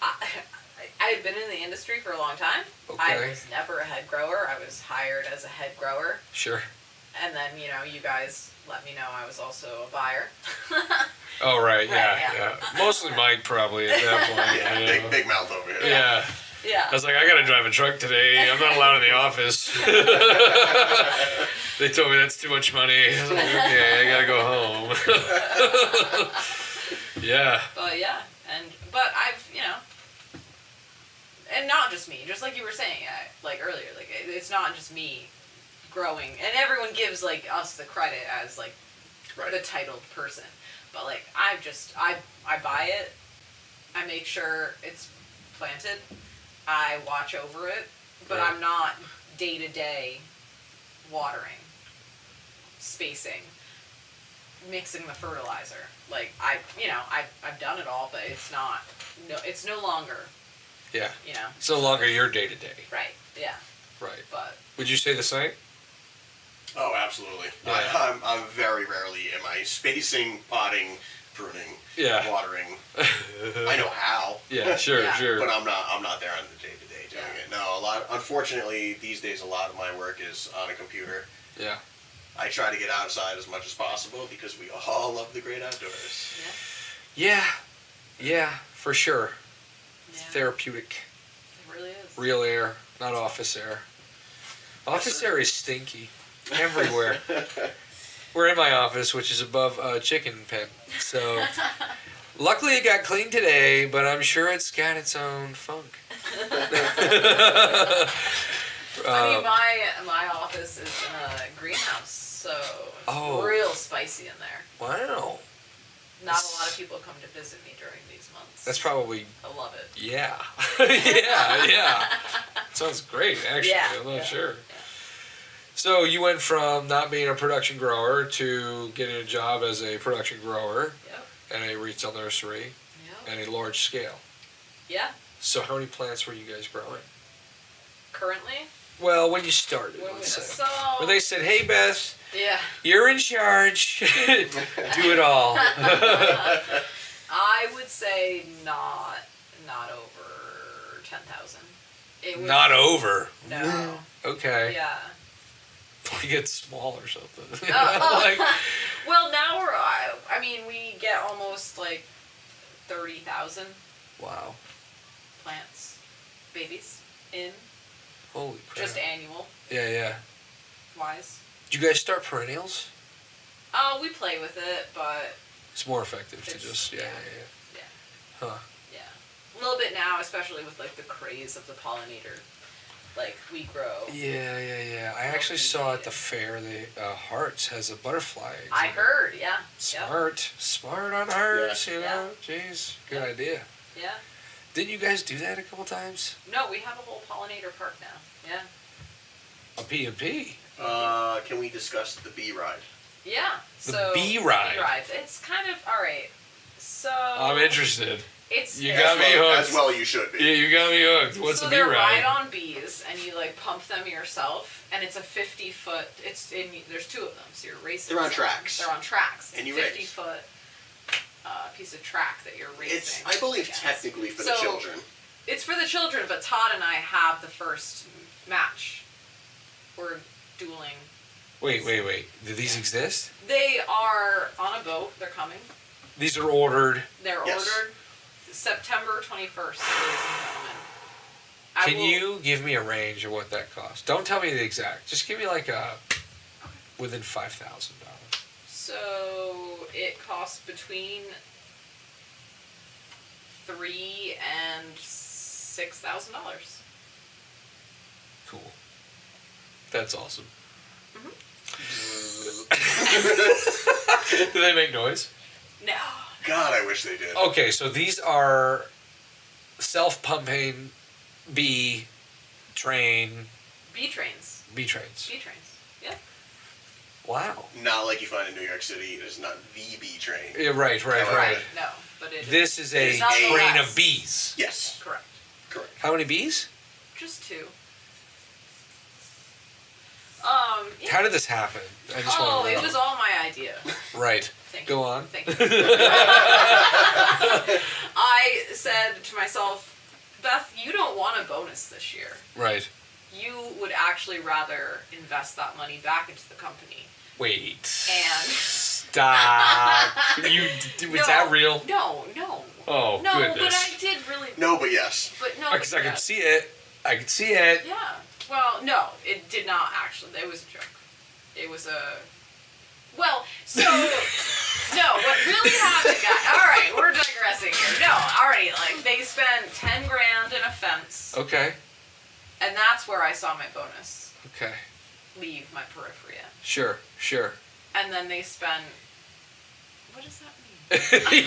I had been in the industry for a long time. Okay. I was never a head grower. I was hired as a head grower. Sure. And then, you guys let me know I was also a buyer. Oh, right, yeah, Right, yeah. Mostly Mike, probably, at that point. Yeah, you know. big mouth over here. Yeah. Yeah. I was like, I gotta drive a truck today. I'm not allowed in the office. They told me that's too much money. I was like, okay, I gotta go home. Yeah. But yeah, but I've, and not just me, just like you were saying, like earlier, like it's not just me growing, and everyone gives like us the credit as like Right. the titled person, but like I buy it, I make sure it's planted, I watch over it, but Right. I'm not day to day watering, spacing, mixing the fertilizer. Like I've done it all, but it's no longer. Yeah. It's no longer your day to day. Right. Yeah. Right. But Would you say the same? Oh, absolutely. Yeah. I'm very rarely am I spacing, potting, pruning, Yeah. watering. I know how. Yeah, sure, Yeah. sure. But I'm not there on the day to day doing it. No, unfortunately these days a lot of my work is on a computer. Yeah. I try to get outside as much as possible because we all love the great outdoors. yeah, Yeah, for sure. yeah. Therapeutic. It really is. Real air, not office air. Office air is stinky. Everywhere. We're in my office, which is above a chicken pen. So, luckily it got cleaned today, but I'm sure it's got its own funk. I mean, my office is in a greenhouse, so it's real spicy in there. Wow. Not a lot of people come to visit me during these months. That's probably, I love it. yeah. yeah. Sounds great, actually. Yeah, I'm not yeah, sure. yeah. So you went from not being a production grower to getting a job as a production grower Yep. at a retail nursery Yep. at a large scale. Yeah. So how many plants were you guys growing? Currently. Well, when you started, When let's say. so. When they said, hey, Beth, Yeah. you're in charge. Do it all. I would say not over 10,000. It was Not over. No. Okay. Yeah. We get small or something. Oh. Like, Well, now we get almost like 30,000 wow. plants, babies in Holy crap. just annual Yeah. wise. Did you guys start perennials? We play with it, but It's more effective to It's- just, yeah. yeah. Huh. yeah, a little bit now, especially with like the craze of the pollinator. Like we grow. Yeah. I actually saw at the fair the Hearts has a butterfly. I exhibit. heard, yeah. Smart on Hearts, you Yeah. know. Jeez, good idea. Yeah. Didn't you guys do that a couple times? No, we have a whole pollinator park now. Yeah. A P&P. Can we discuss the bee ride? Yeah. The So bee ride. Bee rides. It's kind of all right. So I'm interested. It's You it's- got me hooked. As well you should be. Yeah, you got me hooked. What's so a bee they're ride? on bees, and you like pump them yourself, and it's a 50-foot. There's two of them, so you're racing. They're on them. tracks. They're on tracks. And you 50-foot piece of track that you're racing. It's, I believe, against. technically for the So, children. It's for the children, but Todd and I have the first match. We're dueling. Wait. Do these exist? They are on a boat. They're coming. These are ordered. They're Yes. ordered September 21st, ladies and gentlemen. Can you give me a range of what that costs? Don't tell me the exact. Just give me like a within $5,000. So it costs between $3,000 and $6,000. Cool. That's awesome. Do they make noise? No. God, I wish they did. Okay, so these are self-pumping bee train. Bee trains. Bee trains. Bee trains. Yeah. Wow. Not like you find in New York City. It is not the bee train. Yeah, right. No, but it This is a It's not the train less. of bees. Yes. Correct. Correct. How many bees? Just 2. Yeah. How did this happen? I just want to know. It was all my idea. Right. Thank Go you. on. Thank you. I said to myself, Beth, you don't want a bonus this year. Right. You would actually rather invest that money back into the company. Wait. And stop. Was that real? No. Oh, no, goodness. but I did really. No, but yes. But no. Because I yeah. could see it. I could see it. Yeah. Well, no, it did not actually. It was a joke. It was a. Well, so. No, what really happened, guys. Alright, we're digressing here. No, alright, like, they spent $10,000 in a fence. Okay. And that's where I saw my bonus Okay. leave my periphery. Sure. And then they spent. What does that mean?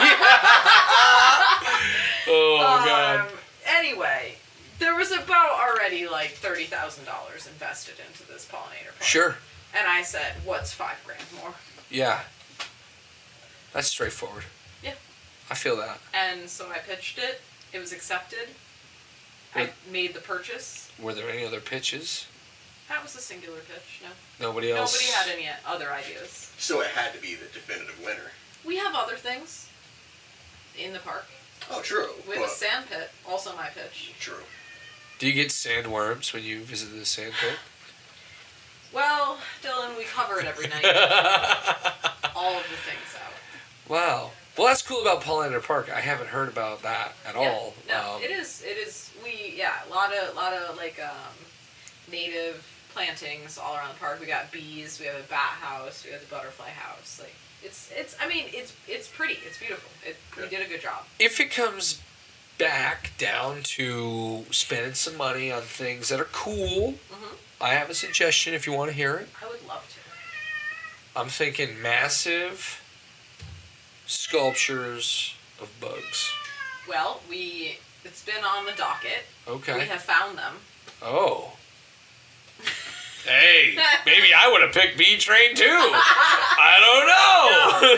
Oh, God. Anyway, there was about already like $30,000 invested into this pollinator park. Sure. And I said, what's $5,000 more? Yeah. That's straightforward. Yeah. I feel that. And so I pitched it. It was accepted. I made the purchase. Were there any other pitches? That was a singular pitch, no. Nobody else? Nobody had any other ideas. So it had to be the definitive winner. We have other things in the park. Oh, true. We have a sand pit, also my pitch. True. Do you get sandworms when you visit the sand pit? Well, Dylan, we cover it every night. All of the things out. Wow. Well, that's cool about Pollinator Park. I haven't heard about that at all. No, it is. A lot of like native plantings all around the park. We got bees. We have a bat house. We have the butterfly house. Like it's pretty. It's beautiful. We did a good job. If it comes back down to spending some money on things that are cool, I have a suggestion if you want to hear it. I would love to. I'm thinking massive sculptures of bugs. Well, it's been on the docket. Okay. We have found them. Oh. Hey, maybe I would have picked B Train too. I don't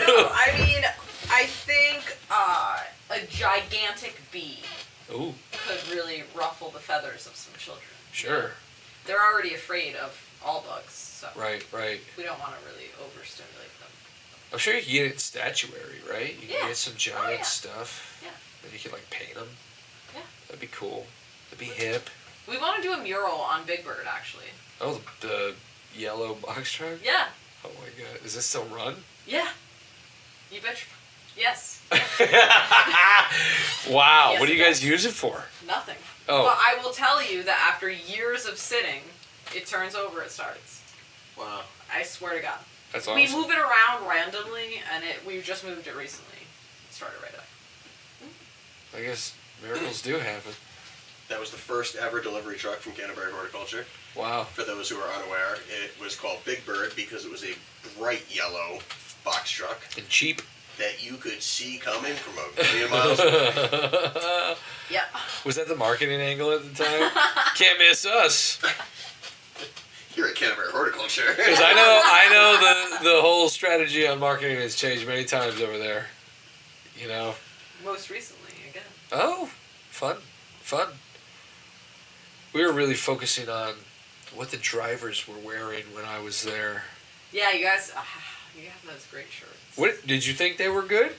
know. No. I mean, I think a gigantic bee Ooh, could really ruffle the feathers of some children. sure. They're already afraid of all bugs, so Right. we don't want to really overstimulate them. I'm sure you can get it in statuary, right? You can Yeah. get some giant yeah. stuff. Yeah. That you could like paint them. Yeah. That'd be cool. That'd be hip. We want to do a mural on Big Bird, actually. Oh, the yellow box truck? Yeah. Oh my god. Is this still run? Yeah. You bet. Yes. Wow. Yes, What do you it guys use it for? Nothing. Oh. But I will tell you that after years of sitting, it turns over, it starts. Wow. I swear to God. That's awesome. We move it around randomly, and we just moved it recently. It started right up. I guess miracles do happen. That was the first ever delivery truck from Canterbury Horticulture. Wow. For those who are unaware, it was called Big Bird because it was a bright yellow box truck And cheap. that you could see coming from a million miles away. Yeah. Was that the marketing angle at the time? Can't miss us. Here at Canterbury Horticulture. Because I know the whole strategy on marketing has changed many times over there. You know. Most recently, again. Oh, fun. We were really focusing on what the drivers were wearing when I was there. Yeah, you guys, you have those great shirts. What did you think they were good?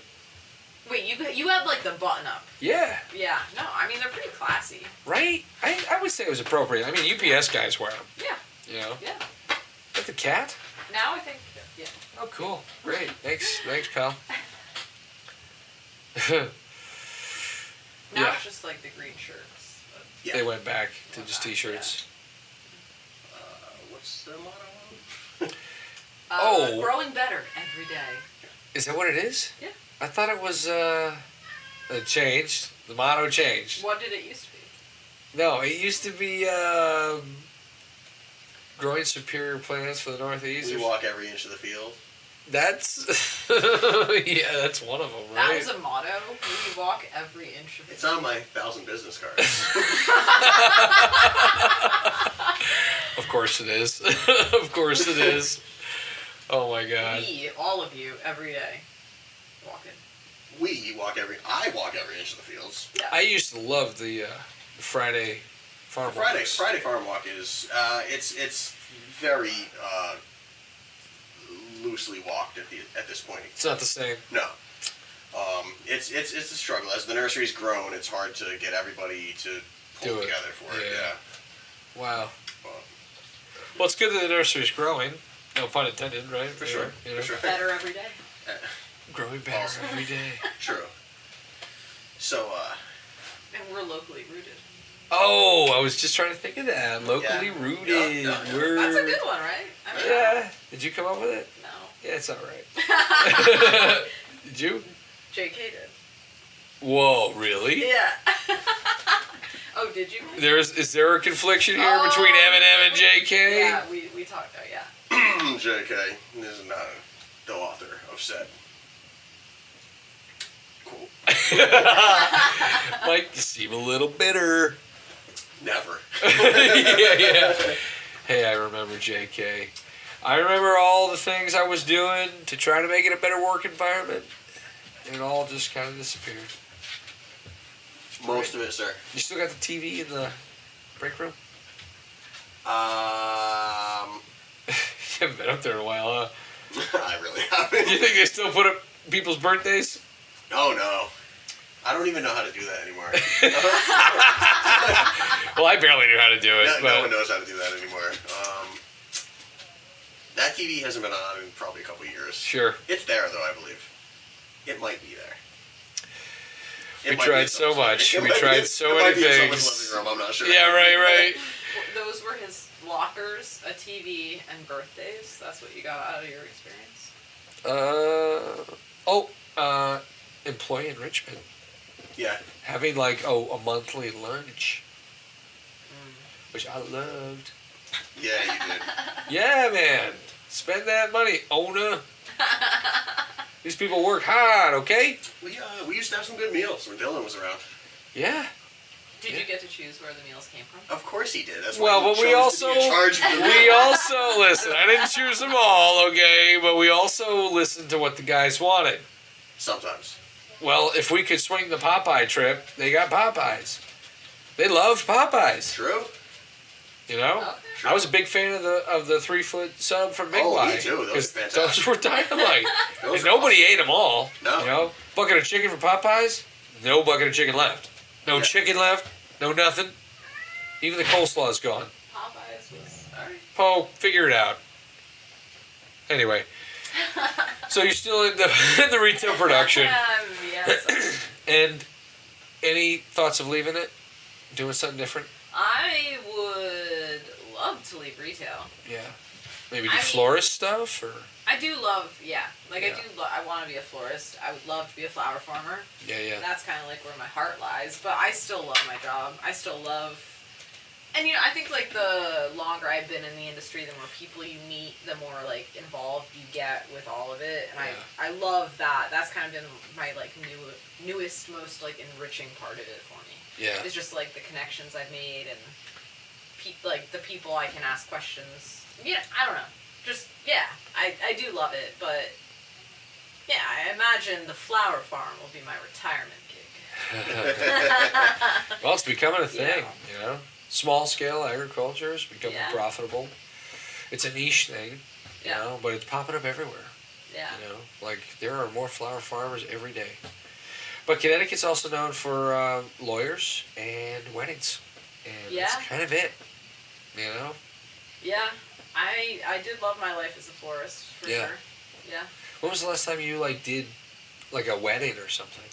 Wait, you had like the button up. Yeah. Yeah, no, I mean they're pretty classy. Right? I would say it was appropriate. I mean, UPS guys wear them. Yeah. You know. Yeah. Is that the cat? Now I think, yeah. Oh, cool. Great. Thanks, pal. Now Yeah. it's just like the green shirts. Yeah. They went back to just T-shirts. What's their motto? Growing better every day. Is that what it is? Yeah. I thought it was it changed. The motto changed. What did it used to be? No, it used to be growing superior plants for the Northeast. We walk every inch of the field. That's yeah, that's one of them, right? That was a motto. We walk every inch of the It's field. on my 1,000 business cards. Of course it is. Of course it is. Oh my God. We, all of you, every day, walking. I walk every inch of the fields. Yeah. I used to love the Friday farm walks. Friday farm walk is it's very loosely walked at this point. It's not the same. No. It's a struggle. As the nursery's grown, it's hard to get everybody to pull together for it. Yeah. Wow. Well, it's good that the nursery's growing. No pun intended, right? For sure. You know? For sure. Better every day. Growing better Awesome. every day. True. So, And we're locally rooted. Oh, I was just trying to think of that. Locally rooted. Yeah. Word. That's a good one, right? I mean, Yeah. Did you come up with it? No. Yeah, it's all right. Did you? JK did. Whoa, really? Yeah. Oh, did you? Is there a confliction here between Eminem and JK? Yeah, we talked about, yeah. JK is not the author of said. Cool. Mike, you seem a little bitter. Never. Yeah. Hey, I remember JK. I remember all the things I was doing to try to make it a better work environment. And it all just kind of disappeared. Most of it, sir. You still got the TV in the break room? You haven't been up there in a while, huh? I really haven't. Do you think they still put up people's birthdays? Oh no. I don't even know how to do that anymore. Well, I barely knew how to do it. No one knows how to do that anymore. That TV hasn't been on in probably a couple of years. Sure. It's there though, I believe. It might be there. We tried so much. We tried so many things. Living room, I'm not sure. Yeah, right. Those were his lockers, a TV, and birthdays. That's what you got out of your experience? Employee enrichment. Yeah. Having a monthly lunch, which I loved. Yeah, you did. Yeah, man. Spend that money, owner. These people work hard, okay? We used to have some good meals when Dillon was around. Yeah. Did you get to choose where the meals came from? Of course he did. That's Well, why but he we chose also to be in charge of the we also listen. I didn't choose them all, okay? But we also listened to what the guys wanted. Sometimes. Well, if we could swing the Popeye trip, they got Popeyes. They loved Popeyes. True. You know, Okay. I was a big fan of the 3-foot sub from Big Y. Me too. Those are fantastic. Those were dynamite. Those And are nobody ate them all. No. You know, bucket of chicken for Popeyes. No bucket of chicken left. No chicken left. No nothing. Even the coleslaw's gone. Popeyes was alright. Poe, figure it out. Anyway, so you're still in the retail production, Yes. and any thoughts of leaving it, doing something different? I would love to leave retail. Yeah, maybe do florist stuff or. I do love, I want to be a florist. I would love to be a flower farmer. Yeah. That's kind of like where my heart lies. But I still love my job. I still love, and I think the longer I've been in the industry, the more people you meet, the more involved you get with all of it. And I love that. That's kind of been my newest, most enriching part of it for me. Yeah. It's just the connections I've made and the people I can ask questions. Yeah, I don't know. Just, I do love it, but, I imagine the flower farm will be my retirement gig. Well, it's becoming a thing, Yeah. Small scale agriculture is becoming Yeah. profitable. It's a niche thing, but it's popping up everywhere. Yeah. There are more flower farmers every day. But Connecticut's also known for lawyers and weddings. And that's kind of it, Yeah. I did love my life as a florist, for sure. Yeah. When was the last time you, did, a wedding or something?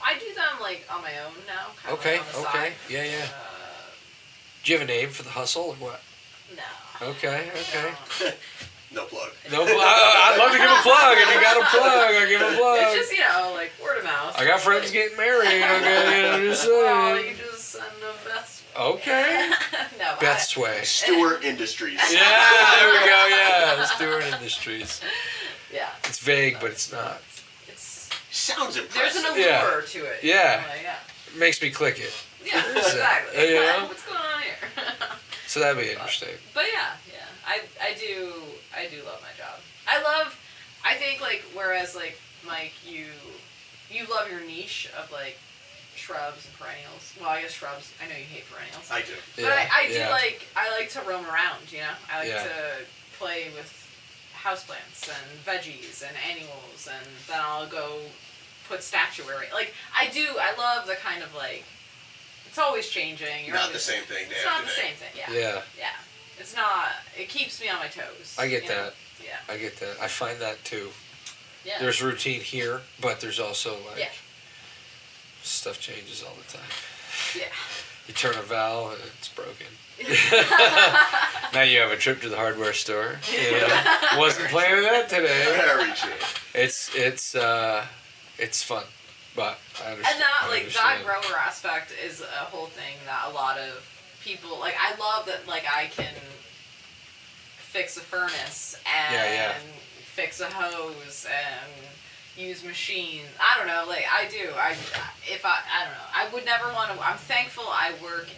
I do them like on my own now. Kind of Okay, like on the okay. side. Yeah, yeah. Do you have a name for the hustle or what? No. Okay, okay. No. No plug. No, I'd love to give a plug. If you got a plug, I'll give a plug. It's just, you know, like word of mouth. I got friends getting married. Okay, I'm just Well, saying. you just send a Beth's Okay. No, Beth's way. Stewart Industries. Yeah, there we go. Yeah, Stewart Industries. Yeah. It's vague, but it's not. It's Sounds there's impressive. an allure to it. Yeah. Like, yeah. It makes me click it. Yeah, exactly. You know? What's going on here? So that'd be interesting. But yeah. I do love my job. I think like whereas like Mike, you love your niche of like shrubs and perennials. Well, I guess shrubs. I know you hate perennials. I do. But I do I like to roam around, you know? I like to play with houseplants and veggies and annuals, and then I'll go put statuary. Like, I love the kind of like, it's always changing. Not the same thing day It's after not the day. same thing, Yeah. Yeah. It's not, it keeps me on my toes. I get you know? that. Yeah. I get that. I find that too. Yeah. There's routine here, but there's also like, Yeah. stuff changes all the time. Yeah. You turn a valve and it's broken. Now you have a trip to the hardware store. You know? Wasn't planning that today. Very true. It's fun, but I understand. And that, I like, understand. that grower aspect is a whole thing that a lot of people, like, I love that, like, I can fix a furnace and fix a hose and use machines. I don't know, like, I do. I don't know. I would never want to, I'm thankful I work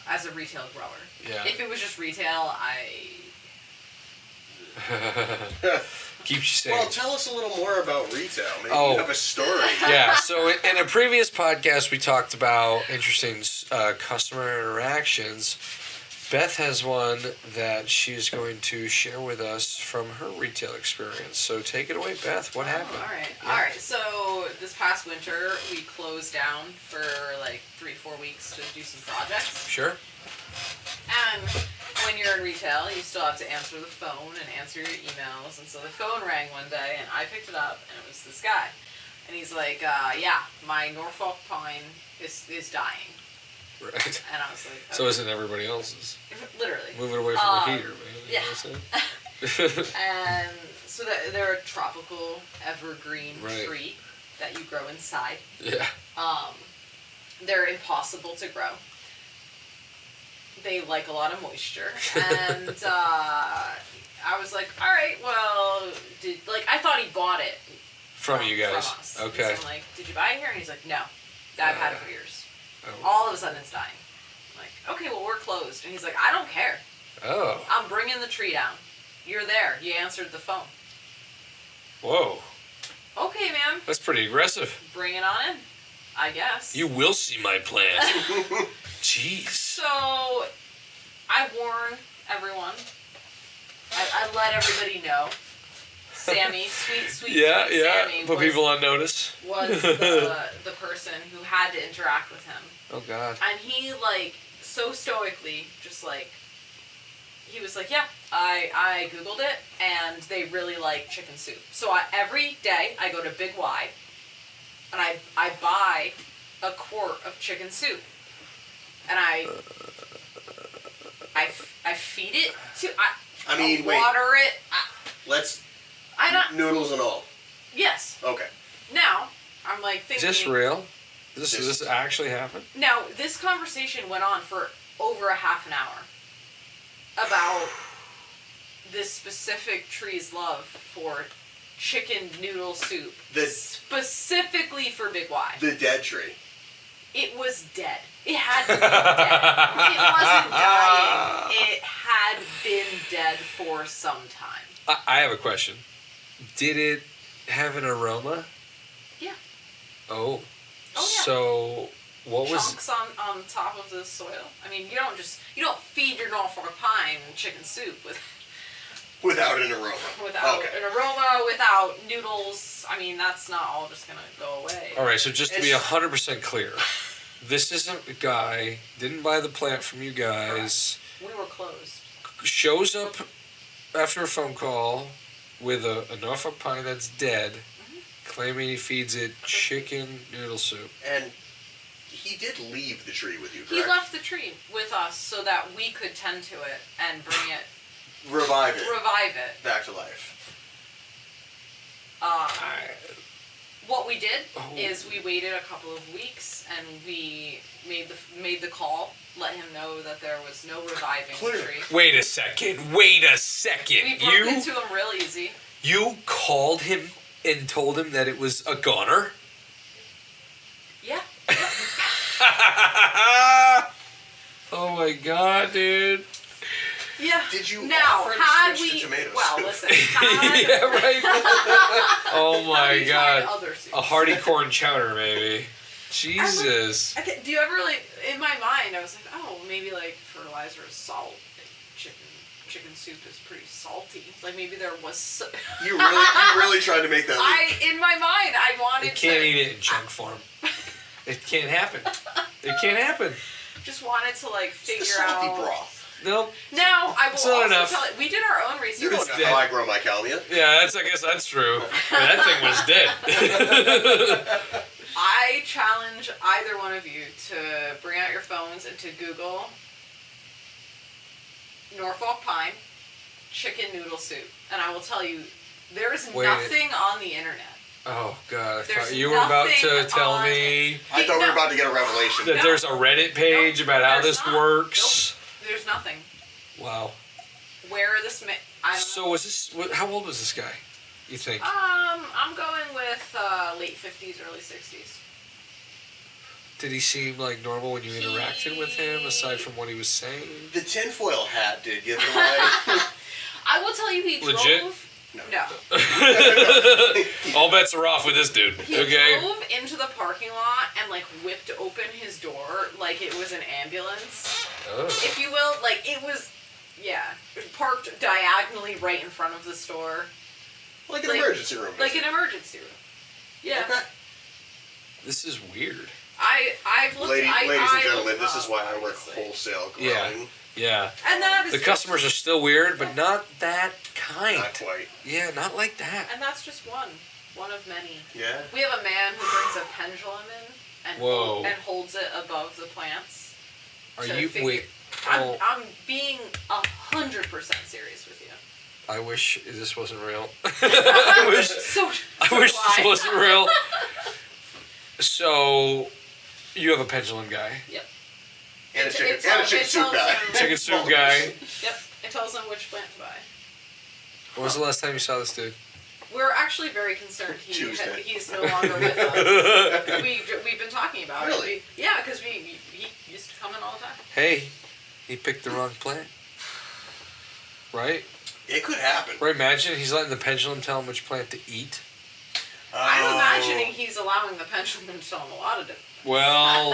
as a retail grower. Yeah. If it was just retail, Keeps you safe. Well, tell us a little more about retail. Maybe you have a story. Yeah, so in a previous podcast, we talked about interesting customer interactions. Beth has one that she's going to share with us from her retail experience. So take it away, Beth. What happened? All right. Yeah. All right. So this past winter, we closed down for like 3-4 weeks to do some projects. Sure. And when you're in retail, you still have to answer the phone and answer your emails. And so the phone rang one day, and I picked it up, and it was this guy. And he's like, yeah, my Norfolk pine is dying. Right. And I was like, okay. So isn't everybody else's? Literally. Move it away from the heater, man. You Yeah. know what I'm saying? And so they're a tropical evergreen Right. tree that you grow inside. Yeah. They're impossible to grow. They like a lot of moisture, and I was like, all right, well, I thought he bought it From you guys. From us. Okay. So I'm like, did you buy it here? And he's like, no, I've had it for years. Oh. All of a sudden, it's dying. I'm like, okay, well, we're closed. And he's like, I don't care. Oh. I'm bringing the tree down. You're there. You answered the phone. Whoa. Okay, man. That's pretty aggressive. Bring it on in, I guess. You will see my plant. Jeez. So, I warn everyone. I let everybody know. Sammy, sweet Yeah. Sammy Put people on notice. was the person who had to interact with him. Oh, God. And he, like, so stoically, just like, he was like, yeah, I Googled it, and they really like chicken soup. So every day I go to Big Y, and I buy a quart of chicken soup. And I feed it to, I water it. Noodles and all. Yes. Okay. Now, I'm like thinking. Is this real? Does this actually happen? Now, this conversation went on for over a half an hour about this specific tree's love for chicken noodle soup. Specifically for Big Y. The dead tree. It was dead. It had to be dead. It wasn't dying. It had been dead for some time. I have a question. Did it have an aroma? Yeah. Oh. Oh, yeah. So, what was... Chunks on top of the soil. I mean, you don't feed your Norfolk pine chicken soup without an aroma. Without an aroma, without noodles. I mean, that's not all just gonna go away. All right, so just to be 100% clear, this isn't a guy, didn't buy the plant from you guys. Correct. We were closed. Shows up after a phone call with a Norfolk pine that's dead, claiming he feeds it chicken noodle soup. And he did leave the tree with you, correct? He left the tree with us so that we could tend to it and bring it, Revive it. back to life. What we did is we waited a couple of weeks and we made the call, let him know that there was no reviving the tree. Wait a second. We broke into him real easy. You called him and told him that it was a goner? Yeah. Oh my god, dude. Yeah. Did you now offer had to switch we to tomatoes? well listen had, Yeah, right. Oh my we tried god. other soups. A hearty corn chowder, maybe. Jesus. Do you ever in my mind I was like, oh, maybe like fertilizer is salt. Chicken soup is pretty salty. Like maybe there was. You really tried to make that leap. In my mind I wanted. You can't eat it in chunk form. It can't happen. It can't happen. Just wanted to like figure It's the salty out. broth. Nope. Now I will It's not also enough. tell you, we did our own research. You don't know how I grow my calmia. Yeah, I guess that's true. That thing was dead. I challenge either one of you to bring out your phones and to Google Norfolk Pine chicken noodle soup, and I will tell you, there is nothing on the internet. Oh god, I There's thought you were about to nothing tell on me I thought we were about to get a revelation. that there's a Reddit page about how there's this not. works. Nope, there's nothing. Wow. Where this I don't So know. was this? How old was this guy? You think? I'm going with late 50s, early 60s. Did he seem like normal when you interacted with him, aside from what he was saying? The tinfoil hat did give it away. I will tell you, he Legit? drove. No. All bets are off with this dude. He Okay. drove into the parking lot and like whipped open his door like it was an ambulance, Oh. if you will. Like it was, yeah, parked diagonally right in front of the store, Like an emergency room. like an emergency room. Yeah. Okay. This is weird. I've looked. Ladies and I gentlemen, looked this is up, why I work obviously. wholesale Yeah. growing. Yeah. And that is The customers are still weird, but not that kind. Not quite. Yeah, not like that. And that's just one of many. Yeah. We have a man who brings a pendulum in and Whoa. and holds it above the plants. Are to you figure- wait? Oh, I'm being 100% serious with you. I wish this wasn't real. I wish So this wasn't real. So, you have a pendulum guy, Yep. And a It chicken tells soup guy. him- chicken soup guy. Yep. It tells them which plant to buy. When was the last time you saw this dude? We're actually very concerned Tuesday. he's no longer with us. We've been talking about Really? it. Yeah, because he used to come in all the time. Hey, he picked the wrong plant. Right? It could happen. Right, imagine he's letting the pendulum tell him which plant to eat. I'm Oh. imagining he's allowing the pendulum to tell him a lot of different. Well,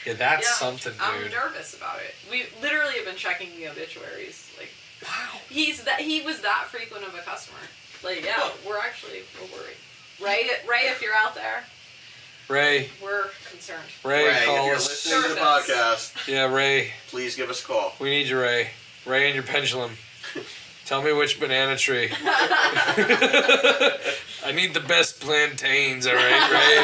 yeah, that's Yeah, something, I'm dude. nervous about it. We literally have been checking the obituaries. Like, Wow. he was that frequent of a customer. Like, yeah, we're worried. Ray, if you're out there, Ray, we're concerned. Ray, Ray, if call you're us. listening to the Service. podcast, Yeah, Ray, please give us a call. we need you, Ray. Ray and your pendulum. Tell me which banana tree. I need the best plantains, all right, Ray?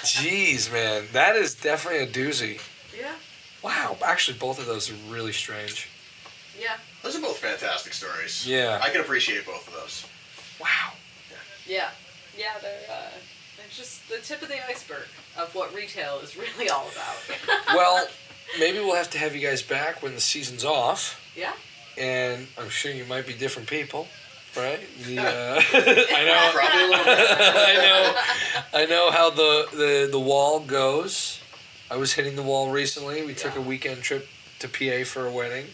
Jeez, man. That is definitely a doozy. Yeah. Wow. Actually, both of those are really strange. Yeah. Those are both fantastic stories. Yeah. I can appreciate both of those. Wow. Yeah. Yeah, they're just the tip of the iceberg of what retail is really all about. Well, maybe we'll have to have you guys back when the season's off. Yeah. And I'm sure you might be different people, right? I know. Probably a little bit. I know how the wall goes. I was hitting the wall recently. We took a weekend trip to PA for a wedding.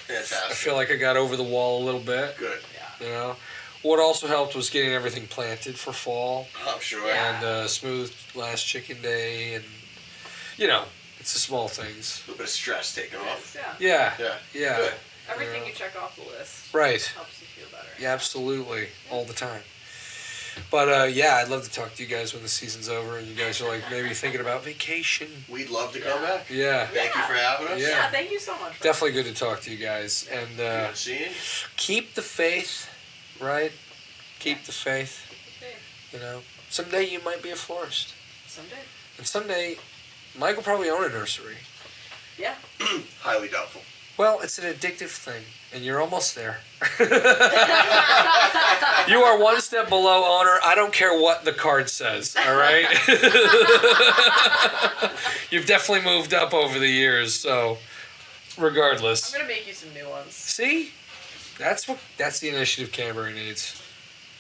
Fantastic. I feel like I got over the wall a little bit. Good. You know, what also helped was getting everything planted for fall I'm sure. Yeah. and smooth last chicken day, and you know, it's the small things. A little bit of stress taken off. Yeah. Yeah. Good. Everything Yeah. you check off the list Right. helps you feel better. Yeah, absolutely, all the time. But yeah, I'd love to talk to you guys when the season's over and you guys are like maybe thinking about vacation. We'd love to come back. Yeah, Thank you for having us. Yeah. Yeah, thank you so much. For definitely good to talk to you guys. And Good seeing you. keep the faith, right? Keep the faith. Okay. You know, someday you might be a florist. Someday. And someday, Mike will probably own a nursery. Yeah. Highly doubtful. Well, it's an addictive thing, and you're almost there. You are one step below owner. I don't care what the card says, all right? You've definitely moved up over the years, so regardless. I'm going to make you some new ones. See? That's the initiative Canterbury needs.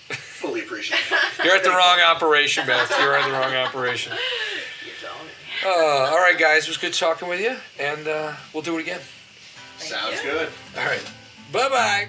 Fully appreciate it. You're at the wrong operation, Beth. You're at the wrong operation. You don't. All right, guys. It was good talking with you, and we'll do it again. Sounds good. All right. Bye-bye.